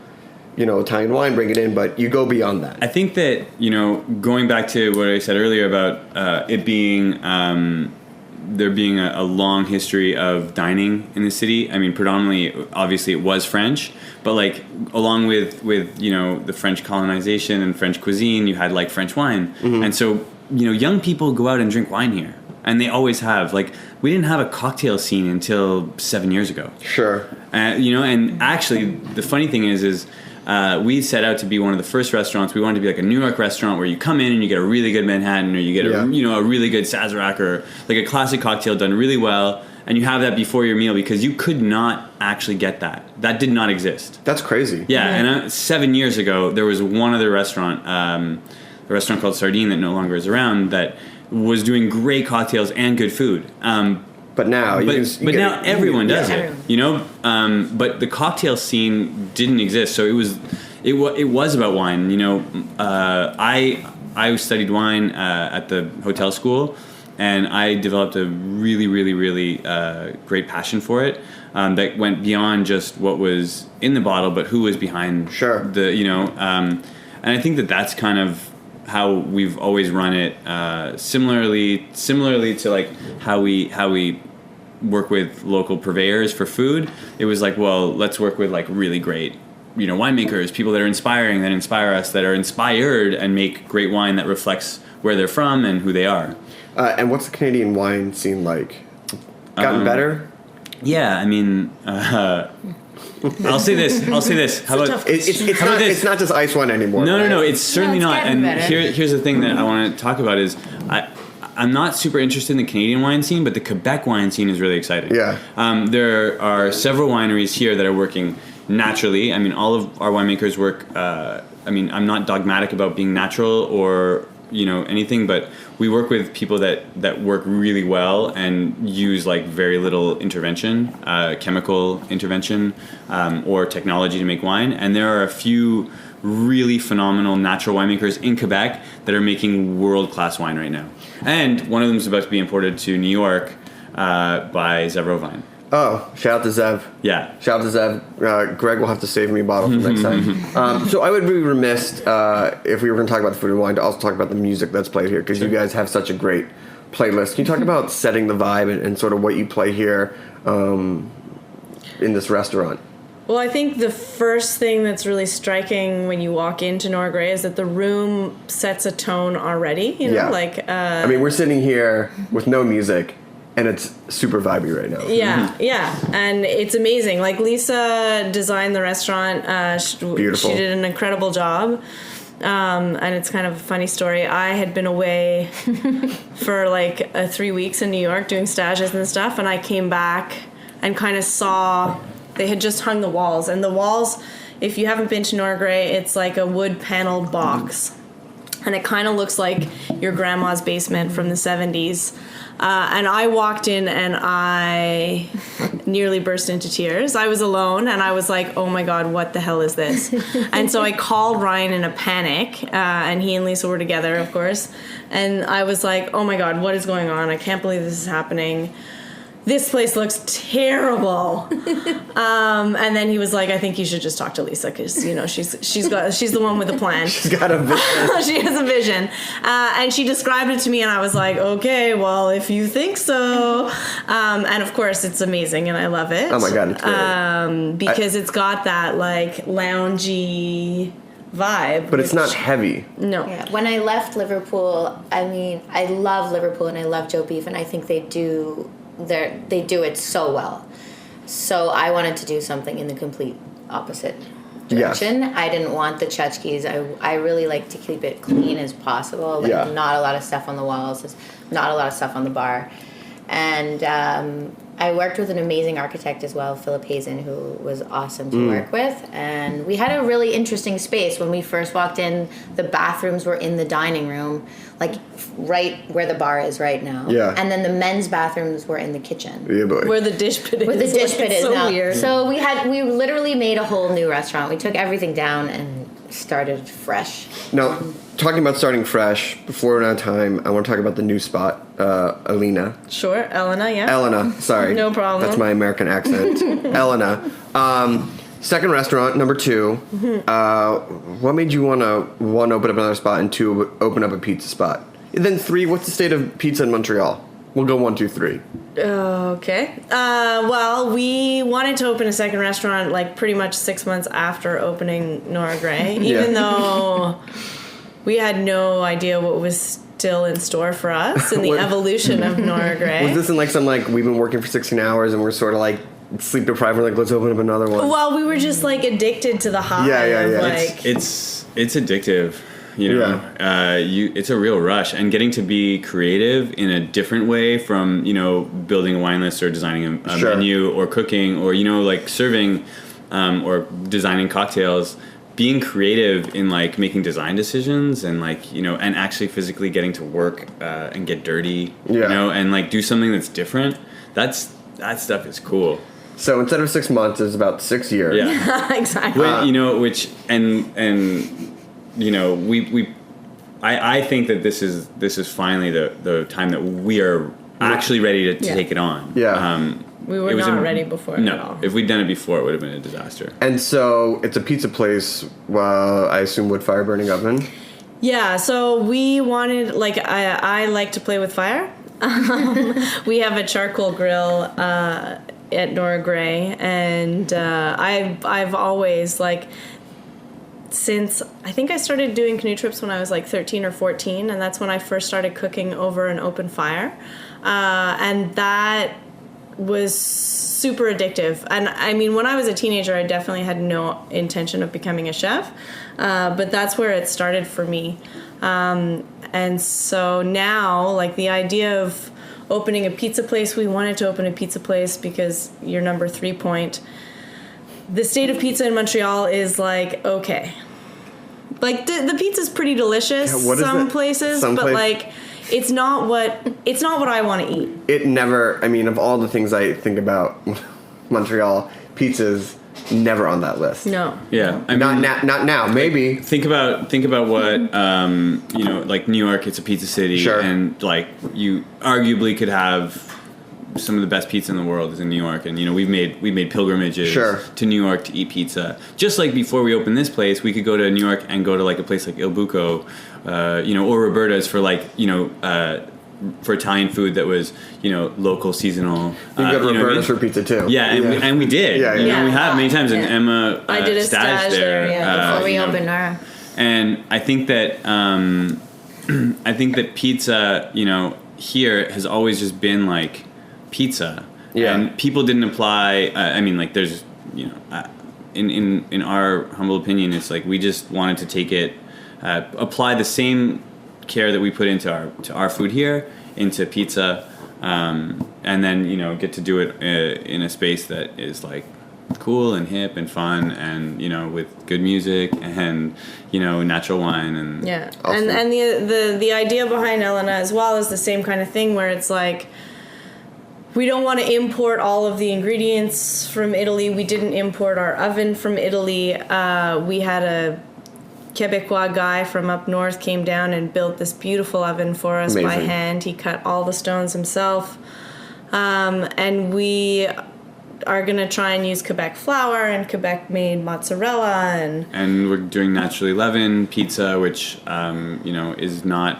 S8: you know, Italian wine, bring it in, but you go beyond that.
S13: I think that, you know, going back to what I said earlier about it being, there being a long history of dining in the city. I mean, predominantly, obviously, it was French, but like along with you know, the French colonization and French cuisine, you had like French wine, and so, you know, young people go out and drink wine here, and they always have. Like, we didn't have a cocktail scene until 7 years ago.
S8: Sure.
S13: You know, and actually, the funny thing is we set out to be one of the first restaurants. We wanted to be like a New York restaurant where you come in and you get a really good Manhattan, or you get a really good Sazerac, or like a classic cocktail done really well, and you have that before your meal, because you could not actually get that. That did not exist.
S8: That's crazy.
S13: Yeah, and 7 years ago, there was one other restaurant, a restaurant called Sardine that no longer is around, that was doing great cocktails and good food.
S8: But now,
S13: now everyone does it. You know, but the cocktail scene didn't exist, so it was about wine. You know, I studied wine at the hotel school, and I developed a really, really, really great passion for it that went beyond just what was in the bottle, but who was behind the, you know, and I think that that's kind of how we've always run it, similarly to like how we work with local purveyors for food. It was like, well, let's work with like really great, you know, winemakers, people that are inspiring, that inspire us, that are inspired and make great wine that reflects where they're from and who they are.
S8: And what's the Canadian wine scene like? Gotten better?
S13: Yeah, I mean, I'll say this. How about
S8: it's not just ice wine anymore.
S13: No,
S8: right?
S13: no, it's certainly not. And
S15: better.
S13: here's the thing that I want to talk about is I'm not super interested in the Canadian wine scene, but the Quebec wine scene is really exciting.
S8: Yeah.
S13: There are several wineries here that are working naturally. I mean, all of our winemakers work. I'm not dogmatic about being natural or anything, but we work with people that work really well and use like very little intervention, chemical intervention, or technology to make wine. And there are a few really phenomenal natural winemakers in Quebec that are making world-class wine right now. And one of them is about to be imported to New York by Zevrovine.
S8: Oh, shout out to Zev.
S13: Yeah.
S8: Shout out to Zev. Greg will have to save me a bottle for next time. So I would be remiss if we were going to talk about the food and wine to also talk about the music that's played here, because you guys have such a great playlist. Can you talk about setting the vibe and sort of what you play here in this restaurant?
S14: Well, I think the first thing that's really striking when you walk into Nora Gray is that the room sets a tone already.
S8: I mean, we're sitting here with no music, and it's super vibey right now.
S14: Yeah, and it's amazing. Like, Lisa designed the restaurant.
S8: Beautiful.
S14: She did an incredible job. And it's kind of a funny story. I had been away for like 3 weeks in New York doing stages and stuff, and I came back and kind of saw they had just hung the walls. And the walls, if you haven't been to Nora Gray, it's like a wood paneled box. And it kind of looks like your grandma's basement from the 70s. And I walked in and I nearly burst into tears. I was alone and I was like, oh my God, what the hell is this? And so I called Ryan in a panic, and he and Lisa were together, of course. And I was like, oh my God, what is going on? I can't believe this is happening. This place looks terrible. And then he was like, I think you should just talk to Lisa, because she's the one with the plan.
S8: She's got a vision.
S14: She has a vision. And she described it to me, and I was like, okay, well, if you think so. And of course, it's amazing, and I love it.
S8: Oh my God, it's great.
S14: Because it's got that like loungy vibe.
S8: But it's not heavy.
S14: No.
S15: Yeah. When I left Liverpool, I love Liverpool and I love Joe Beef, and I think they do it so well. So I wanted to do something in the complete opposite direction. Yes. I didn't want the tchotchkes. I really like to keep it clean as possible. Like not a lot of stuff on the walls, not a lot of stuff on the bar. And I worked with an amazing architect as well, Philip Hazen, who was awesome to work with. And we had a really interesting space. When we first walked in, the bathrooms were in the dining room, like right where the bar is right now.
S8: Yeah.
S15: And then the men's bathrooms were in the kitchen.
S8: Yeah, boy.
S14: Where the dish pit is.
S15: Where the dish pit is
S14: so
S15: now.
S14: Weird.
S15: So we literally made a whole new restaurant. We took everything down and started fresh.
S8: Now, talking about starting fresh, before we're out of time, I want to talk about the new spot, Elena.
S14: Sure, Elena, yeah.
S8: Elena, sorry.
S14: No problem.
S8: That's my American accent. Elena. Second restaurant, number 2. Mm-hmm. What made you want to, 1, open up another spot, and 2, open up a pizza spot? And then 3, what's the state of pizza in Montreal? We'll go 1, 2, 3.
S14: Okay. Well, we wanted to open a second restaurant like pretty much 6 months after opening Nora Gray, even though we had no idea what was still in store for us in the evolution of Nora Gray.
S8: Was this in like some like we've been working for 16 hours and we're sort of like sleep deprived? We're like, let's open up another one.
S14: Well, we were just like addicted to the high.
S8: Yeah.
S14: Like,
S13: it's addictive. It's a real rush, and getting to be creative in a different way from building a wine list or designing a menu or cooking or like serving or designing cocktails. Being creative in like making design decisions and like and actually physically getting to work and get dirty, and like do something that's different. That stuff is cool.
S8: So instead of 6 months, it's about 6 years.
S14: Yeah, exactly.
S13: I think that this is finally the time that we are actually ready to take it on.
S8: Yeah.
S14: We were not ready before at all.
S13: If we'd done it before, it would have been a disaster.
S8: And so it's a pizza place, I assume wood fire burning oven?
S14: Yeah, so we wanted, like, I like to play with fire. We have a charcoal grill at Nora Gray, and I've always, like, since I think I started doing canoe trips when I was like 13 or 14, and that's when I first started cooking over an open fire. And that was super addictive. And I mean, when I was a teenager, I definitely had no intention of becoming a chef, but that's where it started for me. And And so now, like, the idea of opening a pizza place, we wanted to open a pizza place because your number 3 point, the state of pizza in Montreal is like, okay. Like, the pizza's pretty delicious some places, but like, it's not what I want to eat.
S8: It never, I mean, of all the things I think about Montreal, pizza's never on that list.
S14: No.
S13: Yeah. I
S8: mean, not now, maybe.
S13: Think about what, you know, like New York, it's a pizza city.
S8: Sure.
S13: And, like, you arguably could have some of the best pizza in the world is in New York. And, you know, we've made pilgrimages to New York to eat pizza. Just like before we opened this place, we could go to New York and go to, like, a place like Il Buco, you know, or Roberta's for, like, you know, for Italian food that was, you know, local, seasonal.
S8: You can go to Roberta's for pizza too.
S13: Yeah, and we did.
S8: Yeah.
S13: You know, we have many times, and Emma
S14: I did a stage there
S15: before we
S13: you know,
S15: opened Nora.
S13: And I think that pizza, you know, here has always just been like pizza.
S8: Yeah.
S13: And people didn't apply. I mean, like, there's, you know, in our humble opinion, it's like we just wanted to take it, apply the same care that we put into our food here into pizza, and then, you know, get to do it in a space that is like cool and hip and fun, and, you know, with good music and, you know, natural wine and
S14: awesome. and the idea behind Elena as well is the same kind of thing where it's like, we don't want to import all of the ingredients from Italy. We didn't import our oven from Italy. We had a Quebecois guy from up north came down and built this beautiful oven for us by hand. He cut all the stones himself. And we are going to try and use Quebec flour and Quebec-made mozzarella.
S13: And we're doing naturally leavened pizza, which, you know, is not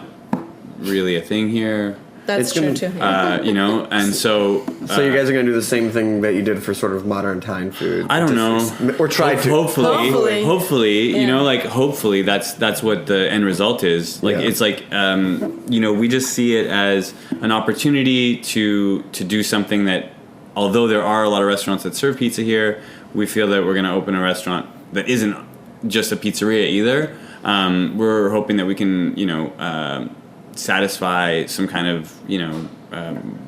S13: really a thing here.
S14: That's true too.
S13: You know, and so
S8: you guys are going to do the same thing that you did for sort of modern Italian food.
S13: I don't know,
S8: or try to.
S13: Hopefully, you know, like, hopefully that's what the end result is. Like, it's like, you know, we just see it as an opportunity to do something that, although there are a lot of restaurants that serve pizza here, we feel that we're going to open a restaurant that isn't just a pizzeria either. We're hoping that we can, you know, satisfy some kind of, you know,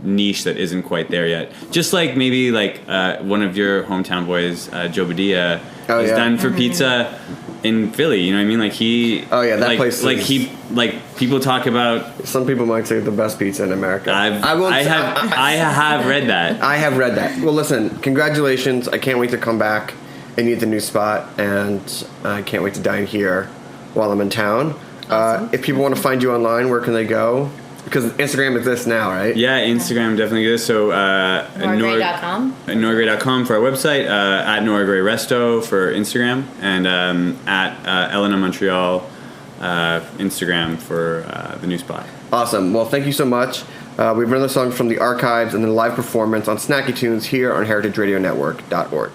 S13: niche that isn't quite there yet. Just like maybe like one of your hometown boys, Joe Badia, has done for pizza in Philly. You know what I mean? Like that like, place. Like people talk about.
S8: Some people might say the best pizza in America.
S13: I have read that.
S8: I have read that. Well, listen, congratulations! I can't wait to come back and eat the new spot, and I can't wait to dine here while I'm in town. Awesome. If people want to find you online, where can they go? Because Instagram exists now, right?
S13: Yeah, Instagram definitely exists. So
S15: NoraGray.com.
S13: NoraGray.com for our website, at Nora Gray Resto for Instagram, and at Elena Montreal Instagram for the new spot.
S8: Awesome. Well, thank you so much. We've run the songs from the archives and then live performance on Snacky Tunes here on heritageradionetwork.org.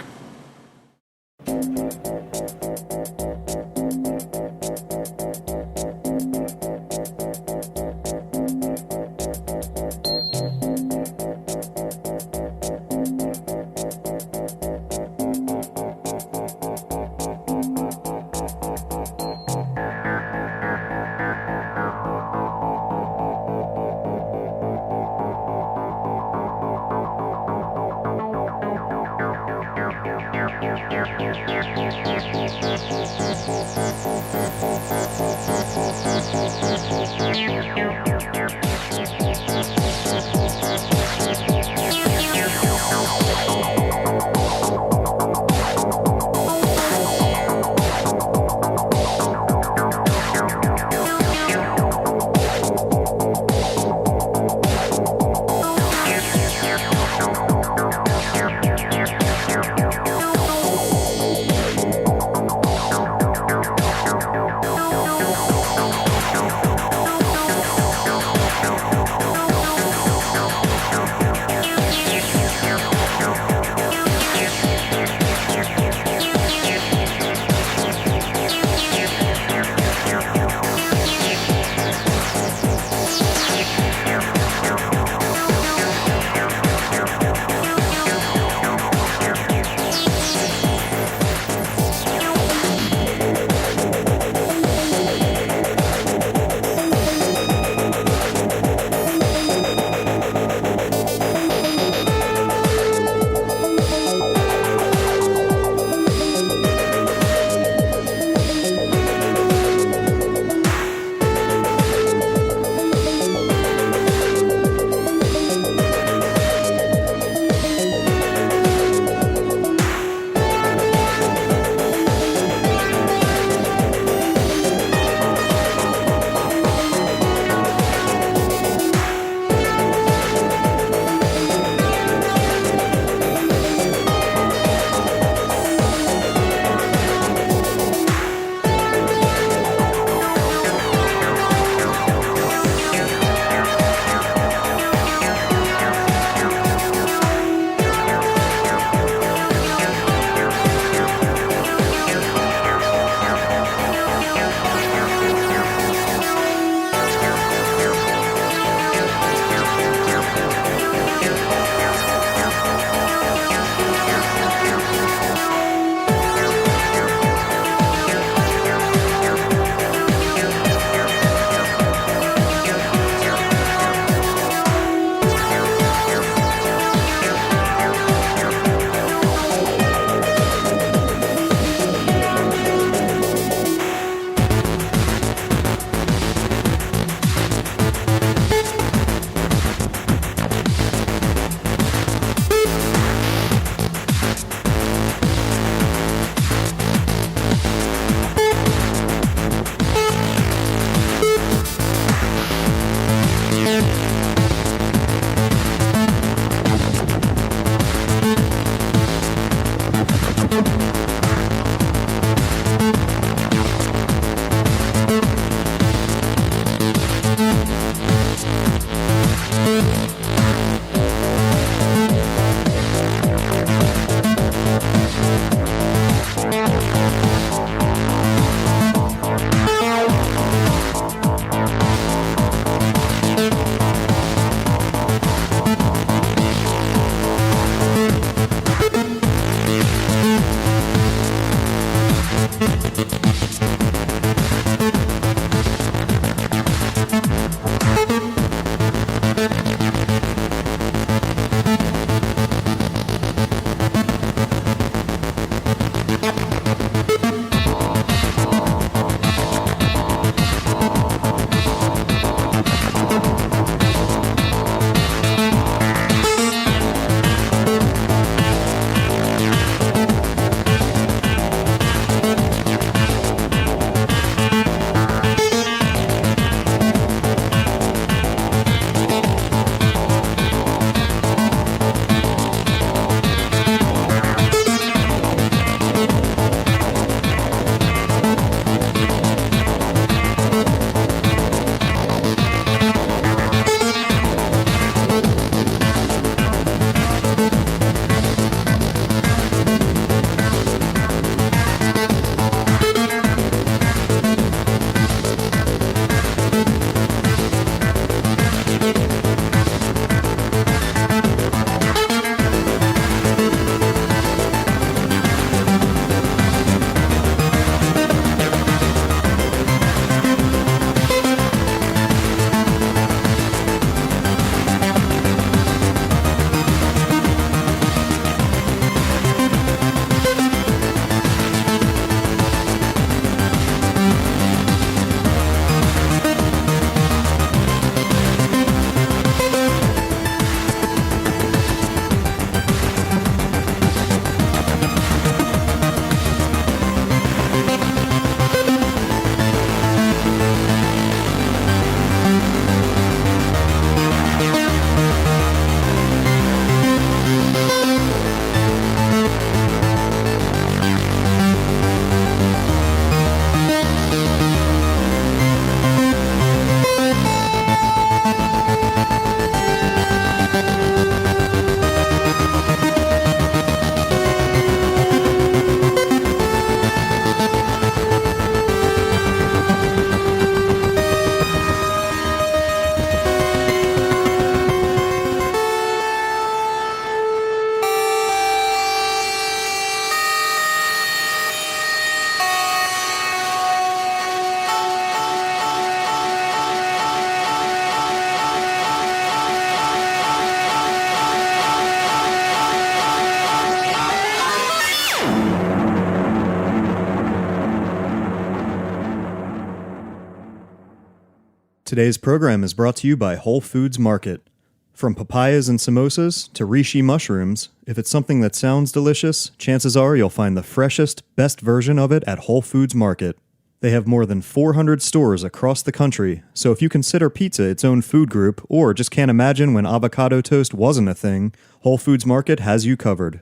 S6: Today's program is brought to you by Whole Foods Market. From papayas and samosas to reishi mushrooms, if it's something that sounds delicious, chances are you'll find the freshest, best version of it at Whole Foods Market. They have more than 400 stores across the country, so if you consider pizza its own food group or just can't imagine when avocado toast wasn't a thing, Whole Foods Market has you covered.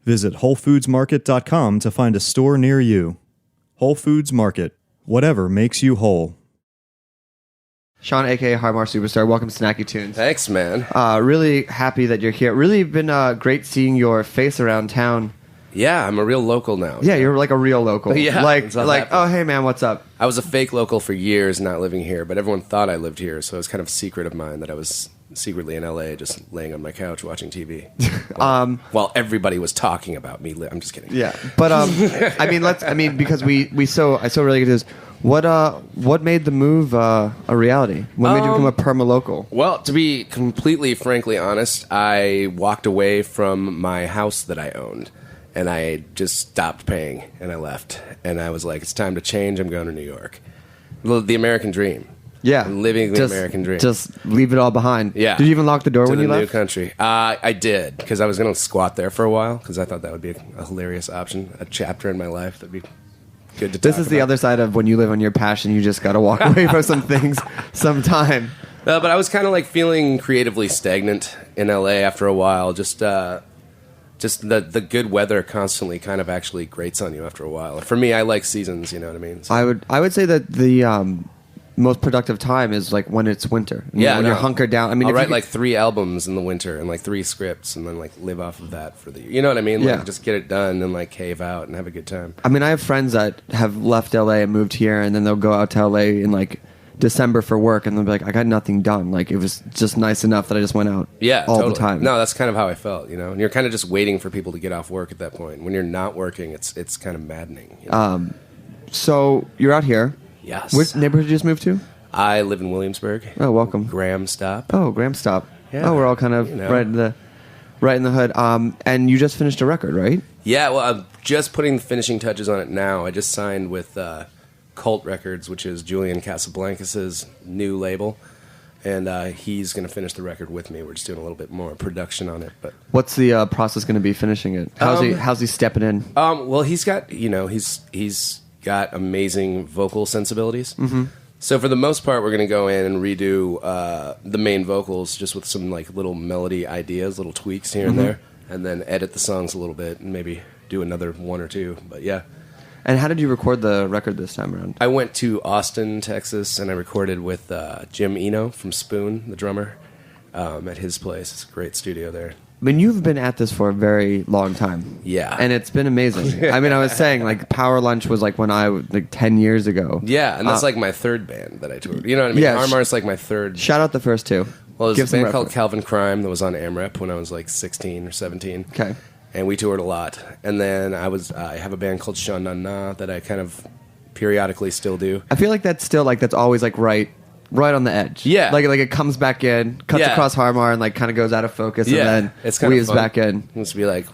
S6: Visit WholeFoodsMarket.com to find a store near you. Whole Foods Market. Whatever makes you whole.
S16: Sean, a.k.a. Harmar Superstar, welcome to Snacky Tunes.
S17: Thanks, man.
S16: Really happy that you're here. Really been great seeing your face around town.
S17: Yeah, I'm a real local now.
S16: Yeah, you're like a real local.
S17: Yeah.
S16: Like oh, hey, man, what's up?
S17: I was a fake local for years not living here, but everyone thought I lived here, so it was kind of a secret of mine that I was secretly in L.A. just laying on my couch watching TV. While everybody was talking about me. I'm just kidding.
S16: Yeah, but because I so really get this. What made the move a reality? What made you become a perma-local?
S17: Well, to be completely frankly honest, I walked away from my house that I owned, and I just stopped paying, and I left. And I was like, it's time to change. I'm going to New York. The American dream.
S16: Yeah.
S17: I'm living the American dream.
S16: Just leave it all behind.
S17: Yeah.
S16: Did you even lock the door when you left?
S17: To the new country. I did, because I was going to squat there for a while, because I thought that would be a hilarious option, a chapter in my life that'd be good to talk
S16: This is the other side of when you live on your passion, you just got to walk away from some things sometime.
S17: But I was kind of like feeling creatively stagnant in LA after a while, just just the good weather constantly kind of actually grates on you after a while. For me, I like seasons. You know what I mean? So,
S16: I would say that the most productive time is like when it's winter. When you're hunkered down. I mean,
S17: I'll
S16: if
S17: write
S16: you
S17: like 3 albums in the winter and like 3 scripts, and then like live off of that for the year. You know what I mean? Like,
S16: Yeah.
S17: just get it done and like cave out and have a good time.
S16: I mean, I have friends that have left LA and moved here, and then they'll go out to LA in like December for work, and they'll be like, I got nothing done. Like, it was just nice enough that I just went out
S17: Yeah,
S16: all
S17: totally.
S16: the time.
S17: No, that's kind of how I felt, you know. And you're kind of just waiting for people to get off work at that point. When you're not working, it's kind of maddening. You know?
S16: So you're out here.
S17: Yes.
S16: Which neighborhood did you just move to?
S17: I live in Williamsburg.
S16: Oh, welcome.
S17: Graham Stop.
S16: Oh, Graham Stop.
S17: Yeah,
S16: Oh, we're all kind of
S17: you know.
S16: right in the hood. And you just finished a record, right?
S17: Yeah, well, I'm just putting the finishing touches on it now. I just signed with Cult Records, which is Julian Casablancas' new label. And he's going to finish the record with me. We're just doing a little bit more production on it. But
S16: What's the process going to be finishing it? How's he stepping in?
S17: well, he's got, he's got amazing vocal sensibilities.
S16: Mm-hmm.
S17: So for the most part, we're going to go in and redo the main vocals just with some like little melody ideas, little tweaks here and
S16: Mhm.
S17: there, and then edit the songs a little bit and maybe do another 1 or 2. But yeah.
S16: And how did you record the record this time around?
S17: I went to Austin, Texas, and I recorded with Jim Eno from Spoon, the drummer, at his place. It's a great studio there.
S16: I mean, you've been at this for a very long time.
S17: Yeah.
S16: And it's been amazing. I mean, I was saying, like, Power Lunch was, like, when like, 10 years ago.
S17: Yeah, and that's like my third band that I toured. You know what I mean?
S16: Yeah,
S17: Harmar's like my third.
S16: Shout out the first 2.
S17: Well, there's
S16: Give
S17: a
S16: some
S17: band called
S16: reference.
S17: Calvin Crime that was on AMREP when I was like 16 or 17.
S16: Okay.
S17: And we toured a lot. And then I have a band called Sha Na Na that I kind of periodically still do.
S16: I feel like that's still, like, that's always, like, right on the edge.
S17: Yeah.
S16: Like it comes back in, cuts
S17: Yeah.
S16: across Harmar, and, like, kind of goes out of focus,
S17: Yeah,
S16: and then
S17: it's kind of
S16: weaves
S17: fun.
S16: back in.
S17: Let's be like,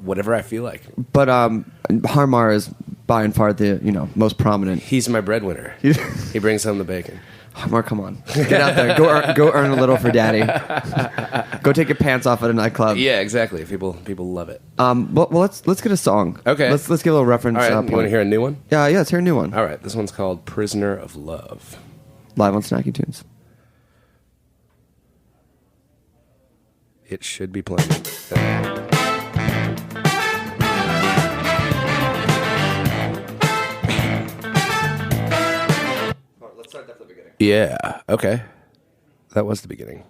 S17: whatever I feel like.
S16: But Harmar is by and far the, most prominent.
S17: He's my breadwinner. He brings home the bacon.
S16: Harmar, come on. Get out there. Go earn a little for daddy. Go take your pants off at a nightclub.
S17: Yeah, exactly. People love it.
S16: Well, let's get a song.
S17: Okay.
S16: Let's get a little reference.
S17: All right, you
S16: point.
S17: want to hear a new one?
S16: Yeah, let's hear a new one.
S17: All right, this one's called Prisoner of Love.
S16: Live on Snacky Tunes.
S17: It should be playing.
S16: Let's start at the beginning.
S17: Yeah, okay. That was the beginning.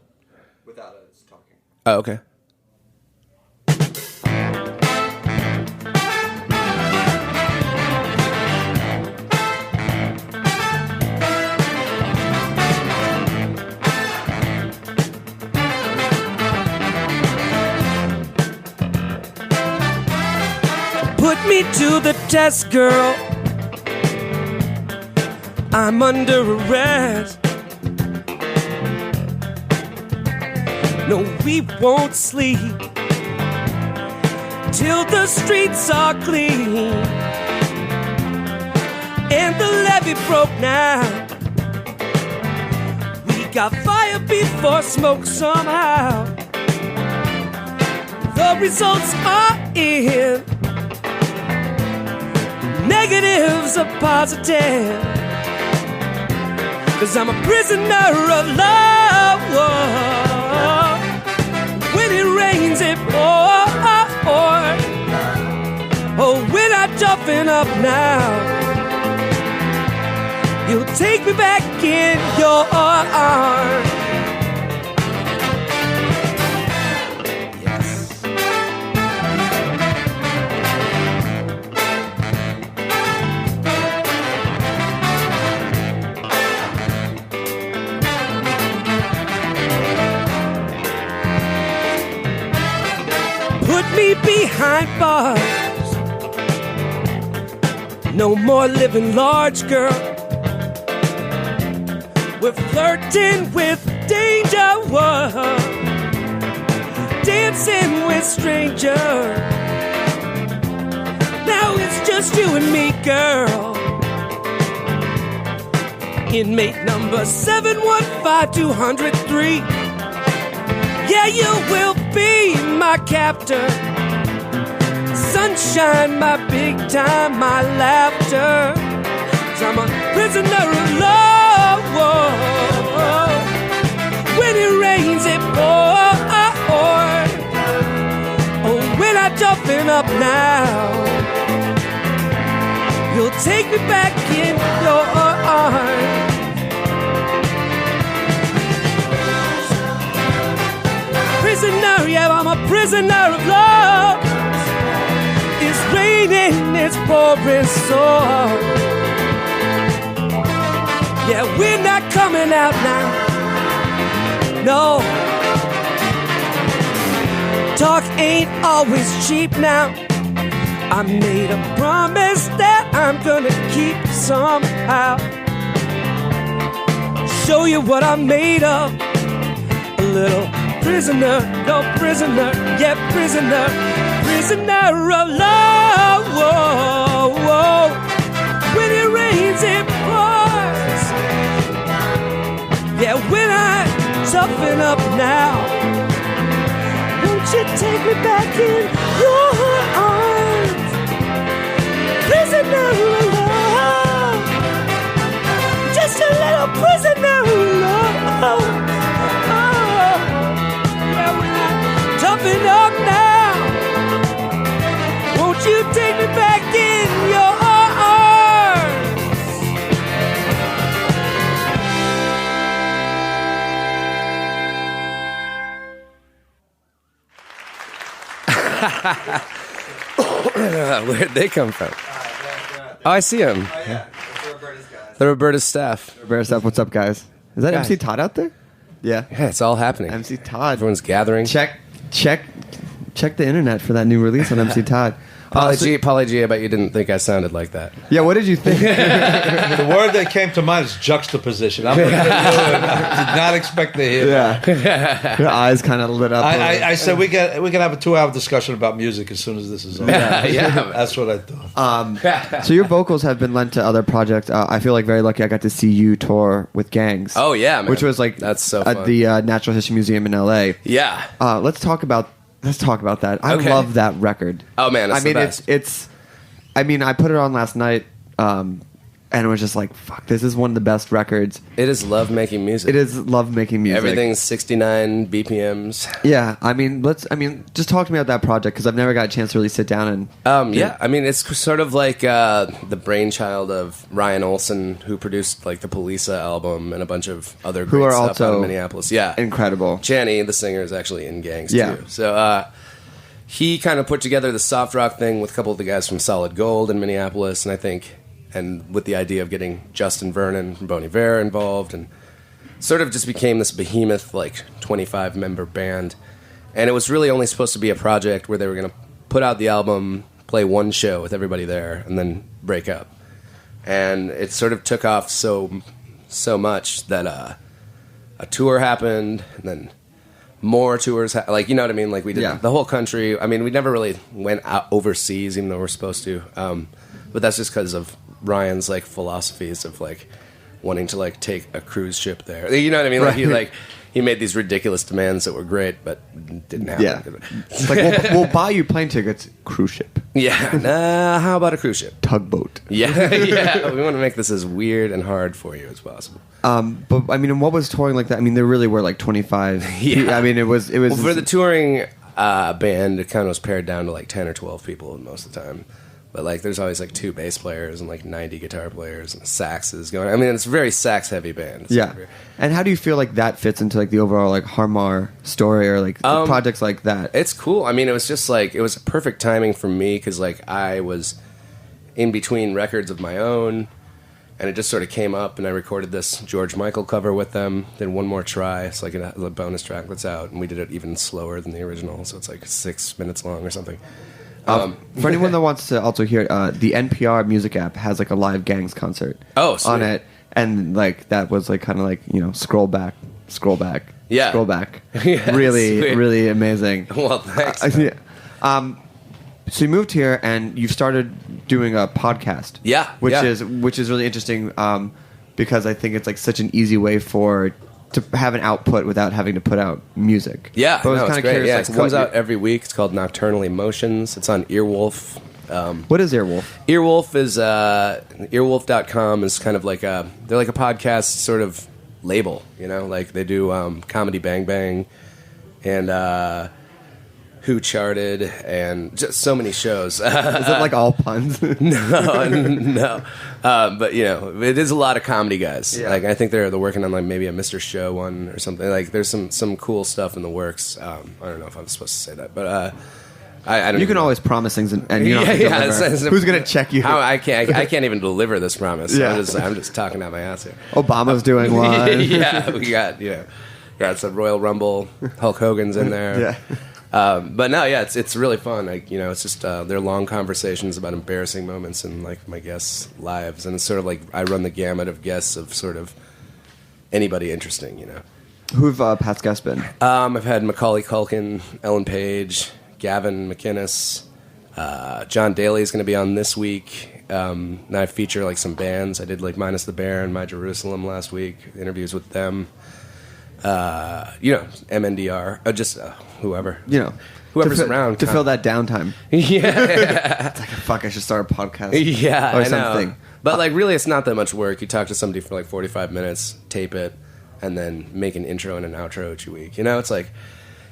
S16: Without us talking.
S17: Oh, okay.
S10: Put me to the test, girl. I'm under arrest. No, we won't sleep till the streets are clean and the levee broke now. We got fire before smoke somehow. The results are in. Negatives are positive. 'Cause I'm a prisoner of love. Whoa. When it rains, it pours. Oh, when I toughen up now, you'll take me back in your arms. Put me behind bars. No more living large, girl. We're flirting with danger. Whoa. Dancing with strangers. Now it's just you and me, girl. Inmate number 715-203. Yeah, you will be my captor. Sunshine, my big time, my laughter. 'Cause I'm a prisoner of love. Whoa. When it rains, it pours. toughen up now. You'll take me back in your arms. Prisoner, yeah, I'm a prisoner of love. It's raining, it's pouring so hard. Yeah, we're not coming out now. No. Talk ain't always cheap now. I made a promise that I'm gonna keep somehow. Show you what I'm made of. A little prisoner, no prisoner, yeah, prisoner, prisoner of love. Whoa, whoa. When it rains, it pours. Yeah, when I toughen up now, won't you take me back in your arms? Prisoner of love, just a little prisoner of love. Yeah, when I toughen up now, won't you take me back in your arms?
S17: Where'd they come from? Oh, I see him.
S16: Oh, yeah.
S17: The Roberta staff.
S16: Roberta staff, what's up, guys? Is that
S17: Yeah.
S16: MC Todd out there? Yeah.
S17: Yeah, it's all happening.
S16: MC Todd.
S17: Everyone's gathering.
S16: Check the internet for that new release on MC Todd.
S17: Pauly G, I bet you didn't think I sounded like that.
S16: Yeah, what did you think?
S18: The word that came to mind is juxtaposition. I did not expect to hear that.
S16: Your eyes kind of lit up.
S18: I said we can have a 2-hour discussion about music as soon as this is over.
S17: Yeah.
S18: That's what I thought.
S16: So your vocals have been lent to other projects. I feel like very lucky I got to see you tour with Gangs.
S17: Oh, yeah, man.
S16: Which was like
S17: That's so
S16: at
S17: fun.
S16: the Natural History Museum in LA.
S17: Yeah.
S16: Let's talk about that. I
S17: Okay.
S16: love that record.
S17: Oh, man, it's the best.
S16: it's I mean, I put it on last night and it was just like, fuck, this is one of the best records.
S17: It is love making music.
S16: It is love making music.
S17: Everything's 69 BPMs.
S16: Yeah, I mean, just talk to me about that project because I've never got a chance to really sit down and.
S17: Yeah, I mean, it's sort of like the brainchild of Ryan Olsen, who produced like the Polisa album and a bunch of other
S16: Who
S17: great
S16: are
S17: stuff
S16: also
S17: out of Minneapolis. Yeah,
S16: incredible.
S17: Channy, the singer, is actually in Gangs
S16: Yeah.
S17: too. So he kind of put together the soft rock thing with a couple of the guys from Solid Gold in Minneapolis, and I think. And with the idea of getting Justin Vernon from Bon Iver involved, and sort of just became this behemoth, like 25-member band. And it was really only supposed to be a project where they were going to put out the album, play one show with everybody there, and then break up. And it sort of took off so much that a tour happened, and then more tours, like, you know what I mean? Like, we did the whole country. I mean, we never really went out overseas, even though we're supposed to. But that's just because of Ryan's like philosophies of like wanting to like take a cruise ship there. You know what I mean? Like he made these ridiculous demands that were great, but didn't happen.
S16: Yeah, it's like we'll buy you plane tickets, cruise ship.
S17: Yeah, how about a cruise ship?
S16: Tugboat.
S17: Yeah. We want to make this as weird and hard for you as possible.
S16: But I mean, what was touring like that? I mean, there really were like 25.
S17: Yeah.
S16: I mean, it was.
S17: Well, for the touring band, it kind of was pared down to like 10 or 12 people most of the time. But like, there's always like 2 bass players and like 90 guitar players and saxes going. I mean, it's a very sax heavy band. It's
S16: Yeah. And how do you feel like that fits into like the overall like Harmar story or like projects like that?
S17: It's cool. I mean, it was just like, it was perfect timing for me because like I was in between records of my own, and it just sort of came up, and I recorded this George Michael cover with them. Then One More Try. It's like a bonus track that's out, and we did it even slower than the original, so it's like 6 minutes long or something.
S16: For anyone that wants to also hear, the NPR music app has like a live Gangs concert on it, and like that was like kind of like, you know, scroll back,
S17: Yeah.
S16: scroll back.
S17: Yeah,
S16: really,
S17: sweet.
S16: really amazing.
S17: Well, thanks.
S16: Yeah. So you moved here and you started doing a podcast.
S17: Yeah,
S16: which
S17: yeah.
S16: is really interesting because I think it's like such an easy way to have an output without having to put out music.
S17: Yeah,
S16: but I was
S17: no, it's
S16: kinda
S17: great.
S16: curious,
S17: Yeah,
S16: like,
S17: it comes
S16: what
S17: out every week. It's called Nocturnal Emotions. It's on Earwolf.
S16: What is Earwolf?
S17: Earwolf is earwolf.com is kind of like they're like a podcast sort of label, you know, like they do Comedy Bang Bang and Who Charted, and just so many shows.
S16: Is it like all puns?
S17: No. But it is a lot of comedy guys.
S16: Yeah.
S17: Like I think they're working on like maybe a Mr. Show one or something. Like there's some cool stuff in the works. I don't know if I'm supposed to say that, but I don't.
S16: You can always promise things, and you don't have to deliver. Who's going to check you?
S17: I can't even deliver this promise.
S16: Yeah.
S17: I'm just talking out my ass here.
S16: Obama's doing one.
S17: Yeah, we got some Royal Rumble. Hulk Hogan's in there.
S16: Yeah.
S17: But no, yeah, it's really fun. Like it's just they're long conversations about embarrassing moments in like my guests' lives, and it's sort of like I run the gamut of guests of sort of anybody interesting.
S16: Who've past guests been?
S17: I've had Macaulay Culkin, Ellen Page, Gavin McInnes, John Daly is going to be on this week. Now I feature like some bands. I did like Minus the Bear and My Jerusalem last week. Interviews with them. MNDR, just whoever, whoever's around
S16: to fill that downtime.
S17: Yeah,
S16: it's like fuck. I should start a podcast.
S17: Yeah,
S16: or something.
S17: Know. But like, really, it's not that much work. You talk to somebody for like 45 minutes, tape it, and then make an intro and an outro each week. It's like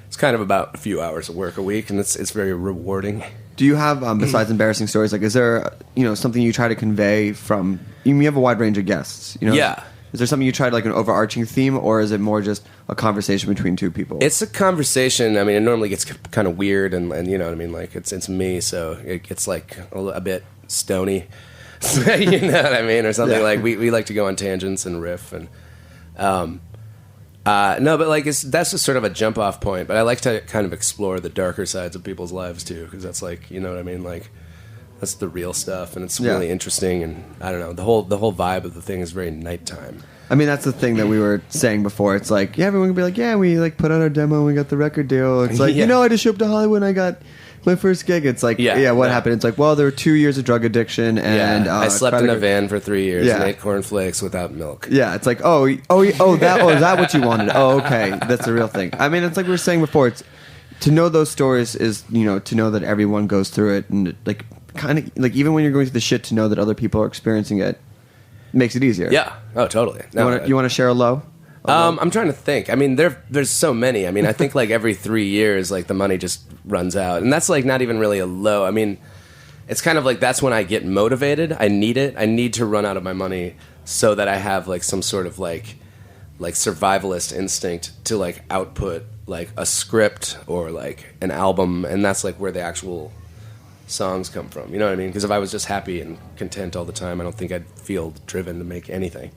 S17: it's kind of about a few hours of work a week, and it's very rewarding.
S16: Do you have besides embarrassing stories? Like, is there something you try to convey from? You have a wide range of guests.
S17: Yeah.
S16: Is there something you tried, like an overarching theme, or is it more just a conversation between two people?
S17: It's a conversation. I mean, it normally gets kind of weird, and you know what I mean? Like, it's me, so it gets like a bit stony. You know what I mean? Or something like we like to go on tangents and riff, and no, but like that's just sort of a jump off point. But I like to kind of explore the darker sides of people's lives too, because that's like, you know what I mean? Like, that's the real stuff, and it's really interesting. And I don't know, the whole vibe of the thing is very nighttime.
S16: I mean, that's the thing that we were saying before. It's like, everyone can be like, we like put out our demo, and we got the record deal. It's like, I just showed up to Hollywood and I got my first gig. It's like, what happened? It's like, well, there were 2 years of drug addiction, and
S17: I slept in a van for 3 years and ate cornflakes without milk.
S16: Yeah, it's like, is that what you wanted? Oh, okay, that's the real thing. I mean, it's like we were saying before. It's to know those stories is to know that everyone goes through it, and like kind of like even when you're going through the shit, to know that other people are experiencing it makes it easier.
S17: Yeah. Oh, totally. No,
S16: you want to share a low?
S17: I'm trying to think. I mean, there's so many. I mean, I think like every 3 years, like the money just runs out, and that's like not even really a low. I mean, it's kind of like that's when I get motivated. I need it. I need to run out of my money so that I have like some sort of like survivalist instinct to like output like a script or like an album, and that's like where the actual songs come from. You know what I mean? Because if I was just happy and content all the time, I don't think I'd feel driven to make anything.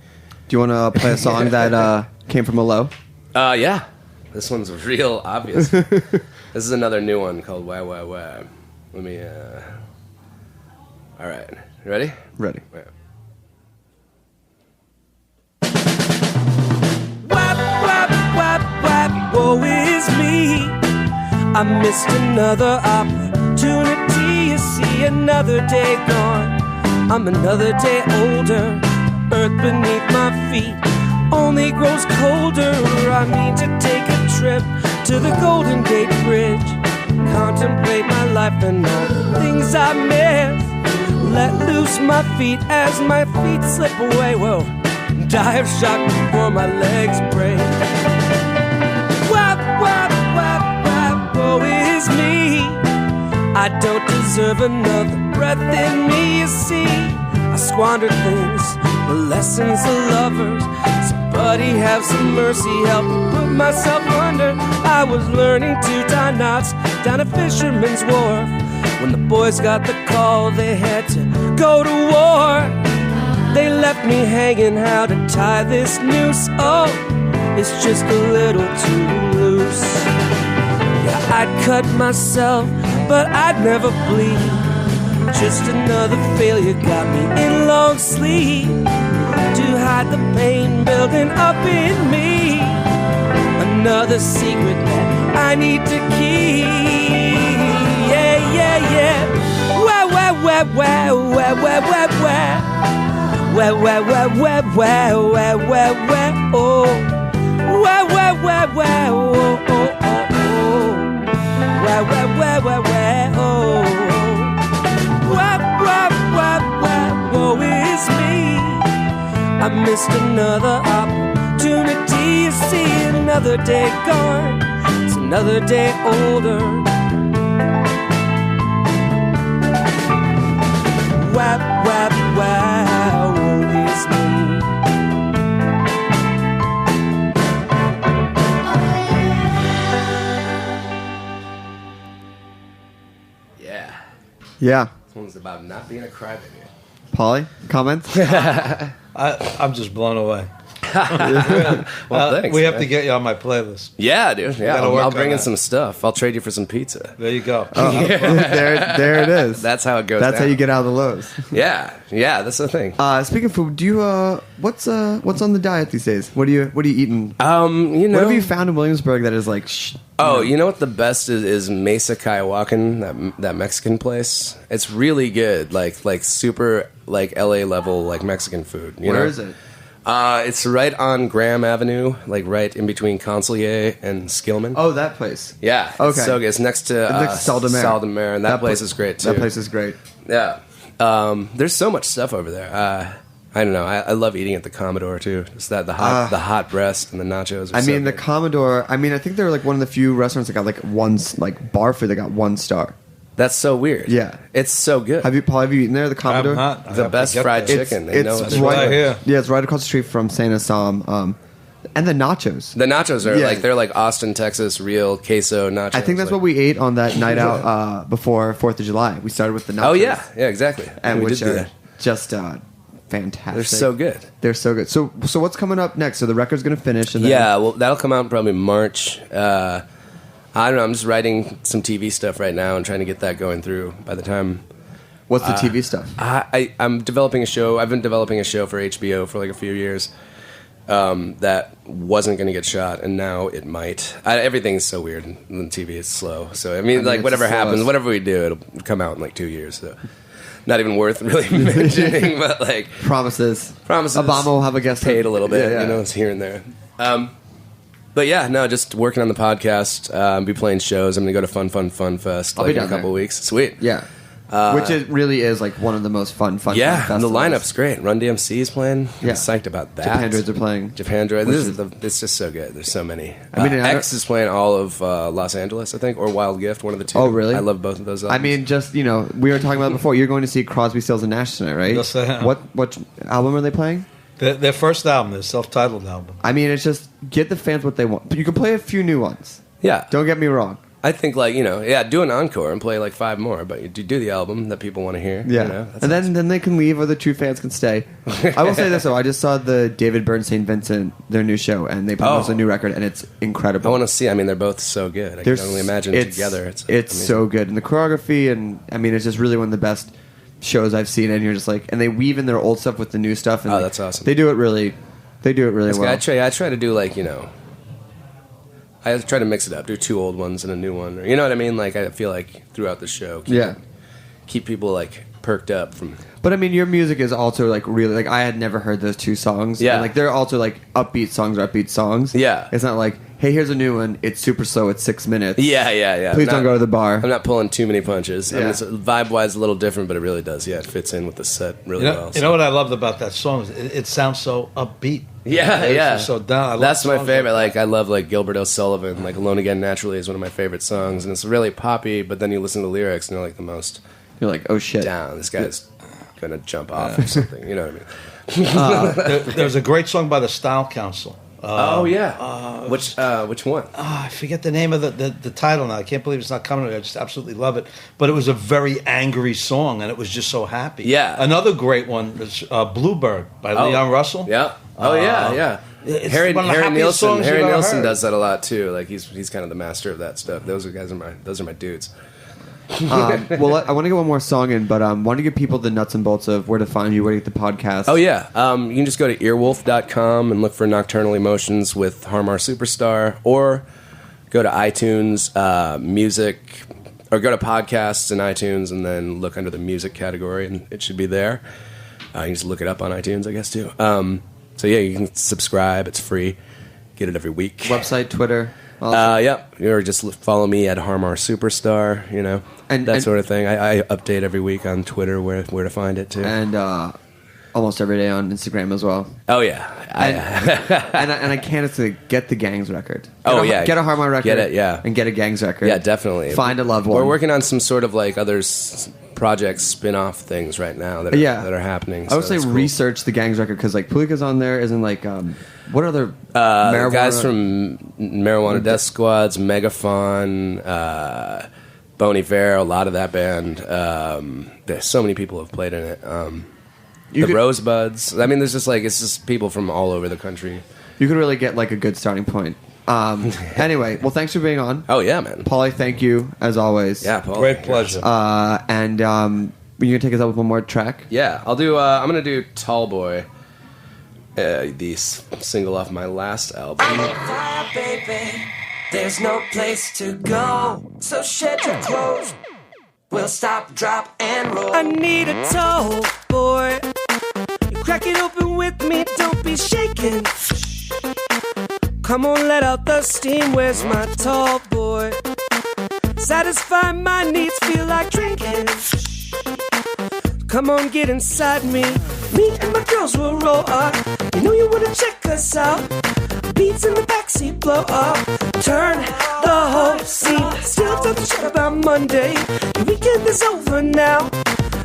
S16: Do you want to play a song that came from a low?
S17: Yeah. This one's real obvious. This is another new one called Wah Wah Wah. Let me, all right. You ready?
S16: Ready.
S17: Yeah.
S10: Wap, wap, wap, wap, woe is me. I missed another opportunity. You see, another day gone. I'm another day older. Earth beneath my feet only grows colder. I need to take a trip to the Golden Gate Bridge, contemplate my life and all the things I missed. Let loose my feet as my feet slip away. Whoa, die of shock before my legs break. Wap, wap, wap, wap, woe is me. I don't deserve another breath in me, you see. I squandered things, the lessons of lovers. Somebody have some mercy, help me put myself under. I was learning to tie knots down a fisherman's wharf. When the boys got the call, they had to go to war. They left me hanging how to tie this noose. Oh, it's just a little too loose. Yeah, I'd cut myself, but I'd never bleed. Just another failure got me in long sleep to hide the pain building up in me. Another secret that I need to keep. Yeah, yeah, yeah. Wah, wah, wah, wah, wah, wah, wah, wah. Wah, wah, wah, wah, wah, wah, wah, wah, oh. Wah, wah, wah, wah, oh, oh, oh, oh. Wah, wah, wah, wah, wah, oh. Wap, wap, wap, wap, woe is me. I missed another opportunity. You see, another day gone. It's another day older.
S16: Yeah.
S17: This one's about not being a crybaby.
S16: Polly, comments?
S18: I'm just blown away.
S17: Well, thanks.
S18: We have
S17: man.
S18: to get you on my playlist.
S17: Yeah, dude. Yeah,
S18: gotta work
S17: I'll
S18: on
S17: bring in
S18: that.
S17: some stuff. I'll trade you for some pizza.
S18: There you go.
S16: There it is.
S17: That's how it goes.
S16: That's how
S17: down.
S16: you get out of the lows.
S17: Yeah, that's the thing.
S16: Speaking of food, do you what's on the diet these days? What are you eating?
S17: You know,
S16: what have you found in Williamsburg that is like?
S17: You know what the best is Mesa Kaiwakan, that Mexican place. It's really good, like super like LA level like Mexican food.
S16: Where is it?
S17: It's right on Graham Avenue, like right in between Consulier and Skillman.
S16: Oh, that place.
S17: Yeah.
S16: Okay.
S17: It's so good. It's next to
S16: Sal de Mer.
S17: Sal de Mer, and that place is great too.
S16: That place is great.
S17: Yeah. There's so much stuff over there. I don't know. I love eating at the Commodore too. Just the hot breast and the nachos. Are
S16: The Commodore. I think they're like one of the few restaurants that got like bar food that got 1 star.
S17: That's so weird.
S16: Yeah,
S17: it's so good.
S16: Have you eaten there? The Commodore.
S18: I'm not.
S17: The best fried chicken.
S16: It's right here. Yeah, it's right across the street from Saint Assam. And the nachos.
S17: The nachos are they're like Austin, Texas, real queso nachos.
S16: I think that's what we ate on that night out before 4th of July. We started with the nachos.
S17: Oh yeah, exactly.
S16: And
S17: we
S16: which
S17: did do
S16: are
S17: that.
S16: just fantastic.
S17: They're so good.
S16: They're so good. So what's coming up next? So the record's going to finish. And then
S17: well, that'll come out in probably March. I don't know. I'm just writing some TV stuff right now and trying to get that going through by the time.
S16: What's the TV stuff?
S17: I'm developing a show. I've been developing a show for HBO for like a few years that wasn't going to get shot, and now it might. Everything's so weird in TV. It's slow. So, like, whatever happens, whatever we do, it'll come out in like 2 years. So, not even worth really mentioning, but like...
S16: Promises.
S17: Obama
S16: will have a guest.
S17: Paid a little bit,
S16: Yeah.
S17: It's here and there. But yeah, no, just working on the podcast, be playing shows. I'm going to go to Fun Fest
S16: I'll be
S17: in a
S16: down
S17: couple
S16: there.
S17: weeks. Sweet.
S16: Yeah. Which really is like one of the most fun
S17: Yeah, and the
S16: festivals.
S17: lineup's great. Run DMC is playing.
S16: Yeah.
S17: I'm psyched about that.
S16: Japan Droids are playing.
S17: Japan Droids.
S16: Which
S17: It's just so good. There's so many.
S16: I mean,
S17: X is playing all of Los Angeles, I think, or Wild Gift, one of the two.
S16: Oh, really?
S17: I love both of those albums.
S16: I mean, just, we were talking about it before. You're going to see Crosby, Stills and Nash tonight, right?
S18: Yes, I am.
S16: What album are they playing?
S18: Their first album, their self-titled album.
S16: I mean, it's just get the fans what they want. But you can play a few new ones.
S17: Yeah.
S16: Don't get me wrong.
S17: I think, do an encore and play like 5 more, but you do the album that people want to hear.
S16: Yeah. And then they can leave or the true fans can stay. I will say this, though. I just saw the David Byrne St. Vincent, their new show, and they promoted a new record, and it's incredible.
S17: I want to see. I mean, they're both so good. I can only imagine together. It's amazing.
S16: so good. And the choreography, and I mean, it's just really one of the best shows I've seen. And you're just like, and they weave in their old stuff with the new stuff. And
S17: that's awesome.
S16: They do it really well.
S17: I try to do I try to mix it up, do 2 old ones and a new one. Or, you know what I mean? Like, I feel like throughout the show, keep people like perked up from.
S16: But I mean, your music is also like really like I had never heard those 2 songs.
S17: Yeah,
S16: and, like they're also like upbeat songs.
S17: Yeah,
S16: it's not like, hey, here's a new one. It's super slow. It's 6 minutes.
S17: Yeah.
S16: Please don't go to the bar.
S17: I'm not pulling too many punches.
S16: Yeah.
S17: I mean, it's vibe-wise a little different, but it really does. Yeah, it fits in with the set really well.
S18: You know what I loved about that song? Is it sounds so upbeat.
S17: Yeah.
S18: So down.
S17: That's my favorite. Like I love like Gilbert O'Sullivan. Like Alone Again Naturally is one of my favorite songs, and it's really poppy. But then you listen to the lyrics, and they're like the most.
S16: You're like, oh shit,
S17: down. This guy's gonna jump off or something. You know what I mean?
S18: There's a great song by the Style Council.
S17: Which one?
S18: I forget the name of the title now. I can't believe it's not coming to me. I just absolutely love it. But it was a very angry song, and it was just so happy.
S17: Yeah.
S18: Another great one is Bluebird by Leon Russell.
S17: Yeah. Yeah.
S18: It's
S17: Harry
S18: one of the happiest
S17: Nilsson.
S18: songs
S17: Harry
S18: you've ever
S17: Nilsson
S18: heard.
S17: does that a lot too. Like he's kind of the master of that stuff. Those are my dudes.
S16: Well, I want to get one more song in, but want to give people the nuts and bolts of where to find you, where to get the podcast.
S17: Oh yeah, you can just go to earwolf.com and look for Nocturnal Emotions with Harmar Superstar, or go to iTunes music, or go to podcasts in iTunes and then look under the music category and it should be there. You can just look it up on iTunes, I guess too. So yeah, you can subscribe. It's free. Get it every week.
S16: Website, Twitter.
S17: Yep. Or just follow me at Harmar Superstar. And sort of thing. I update every week on Twitter where to find it too.
S16: And almost every day on Instagram as well.
S17: Oh yeah.
S16: And I can't say get the Gangs record. Get a Harmar record.
S17: Get it. Yeah.
S16: And get a Gangs record.
S17: Yeah, definitely.
S16: Find a loved one.
S17: We're working on some sort of like other projects, spin-off things right now that are happening.
S16: I would say
S17: that's cool.
S16: research the Gangs record because like Pulika's on there. Isn't like what other
S17: guys from Marijuana Death Squads, Megaphon, Bon Iver, a lot of that band. There's so many people have played in it. Rosebuds. I mean, there's just it's just people from all over the country.
S16: You could really get like a good starting point. Anyway, well, thanks for being on.
S17: Oh yeah, man.
S16: Paulie, thank you as always.
S17: Yeah, Paulie.
S18: Great pleasure.
S16: And you gonna take us out with one more track?
S17: Yeah, I'll do. I'm gonna do Tall Boy, the single off my last album.
S10: Fire, baby. There's no place to go, so shed your clothes. We'll stop, drop, and roll. I need a tall boy. You crack it open with me, don't be shaking. Come on, let out the steam. Where's my tall boy? Satisfy my needs, feel like drinking. Come on, get inside me. Me and my girls will roll up. You know you wanna check us out. Beats in the backseat blow up. Turn the whole scene. Still talking shit about Monday. The weekend is over now.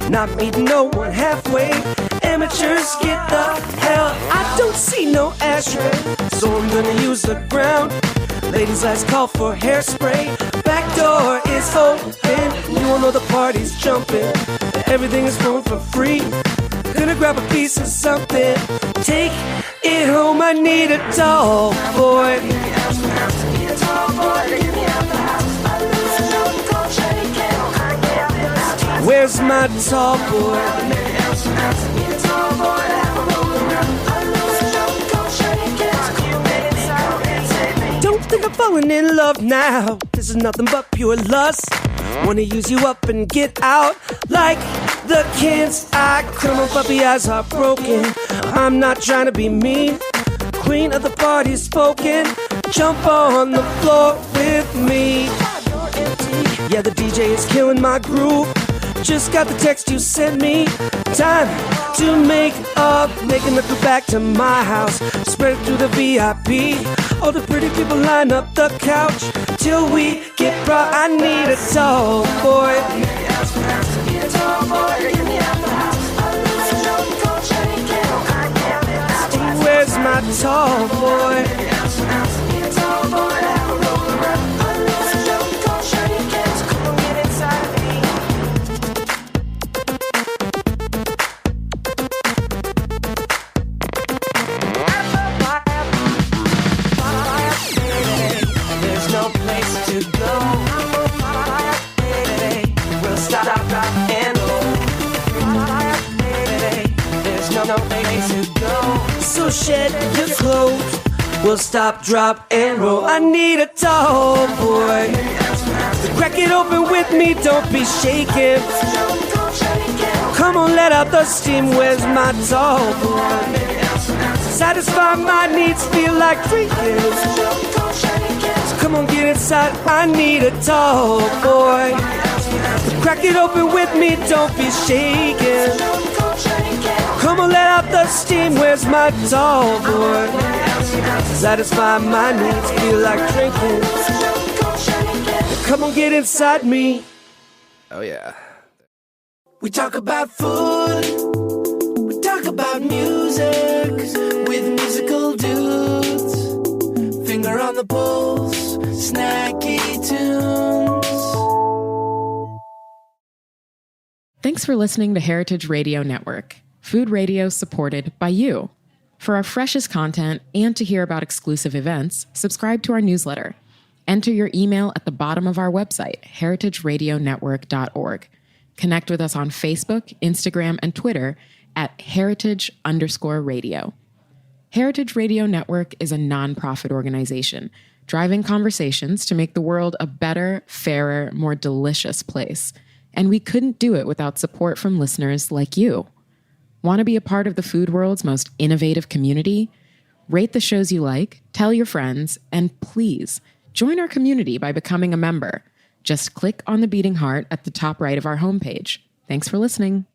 S10: Not meeting no one halfway. Amateurs get the hell. I don't see no ashtray, so I'm gonna use the ground. Ladies, let's call for hairspray. Back door is open. You all know the party's jumping. Everything is going for free. Gonna grab a piece of something. Take it home. I need a tall boy. Where's my tall boy? Don't think I'm falling in love now. This is nothing but pure lust. Wanna use you up and get out. Like the kids, I cry, my puppy eyes heartbroken. I'm not trying to be mean. Queen of the party spoken. Jump on the floor with me. Yeah, the DJ is killing my groove. Just got the text you sent me. Time to make up. Making the crew back to my house. Spread it through the VIP. All the pretty people line up the couch. Till we get brought. I need a tall boy. Where's my tall boy? So shed your clothes. We'll stop, drop, and roll. I need a tall boy. Crack it open with me, don't be shaking. Come on, let out the steam. Where's my tall boy? Satisfy my needs, feel like drinking. So come on, get inside. I need a tall boy. Crack it open with me, don't be shaking. Come on, let out the steam. Where's my tall boy? Satisfy my needs, feel like drinking. Come on, get inside me.
S17: Oh yeah.
S10: We talk about food. We talk about music with musical dudes. Finger on the pulse, snacky tunes.
S7: Thanks for listening to Heritage Radio Network, food radio supported by you. For our freshest content and to hear about exclusive events, subscribe to our newsletter. Enter your email at the bottom of our website, heritageradionetwork.org. Connect with us on Facebook, Instagram, and Twitter at heritage_radio. Heritage Radio Network is a nonprofit organization driving conversations to make the world a better, fairer, more delicious place. And we couldn't do it without support from listeners like you. Want to be a part of the food world's most innovative community? Rate the shows you like, tell your friends, and please join our community by becoming a member. Just click on the beating heart at the top right of our homepage. Thanks for listening.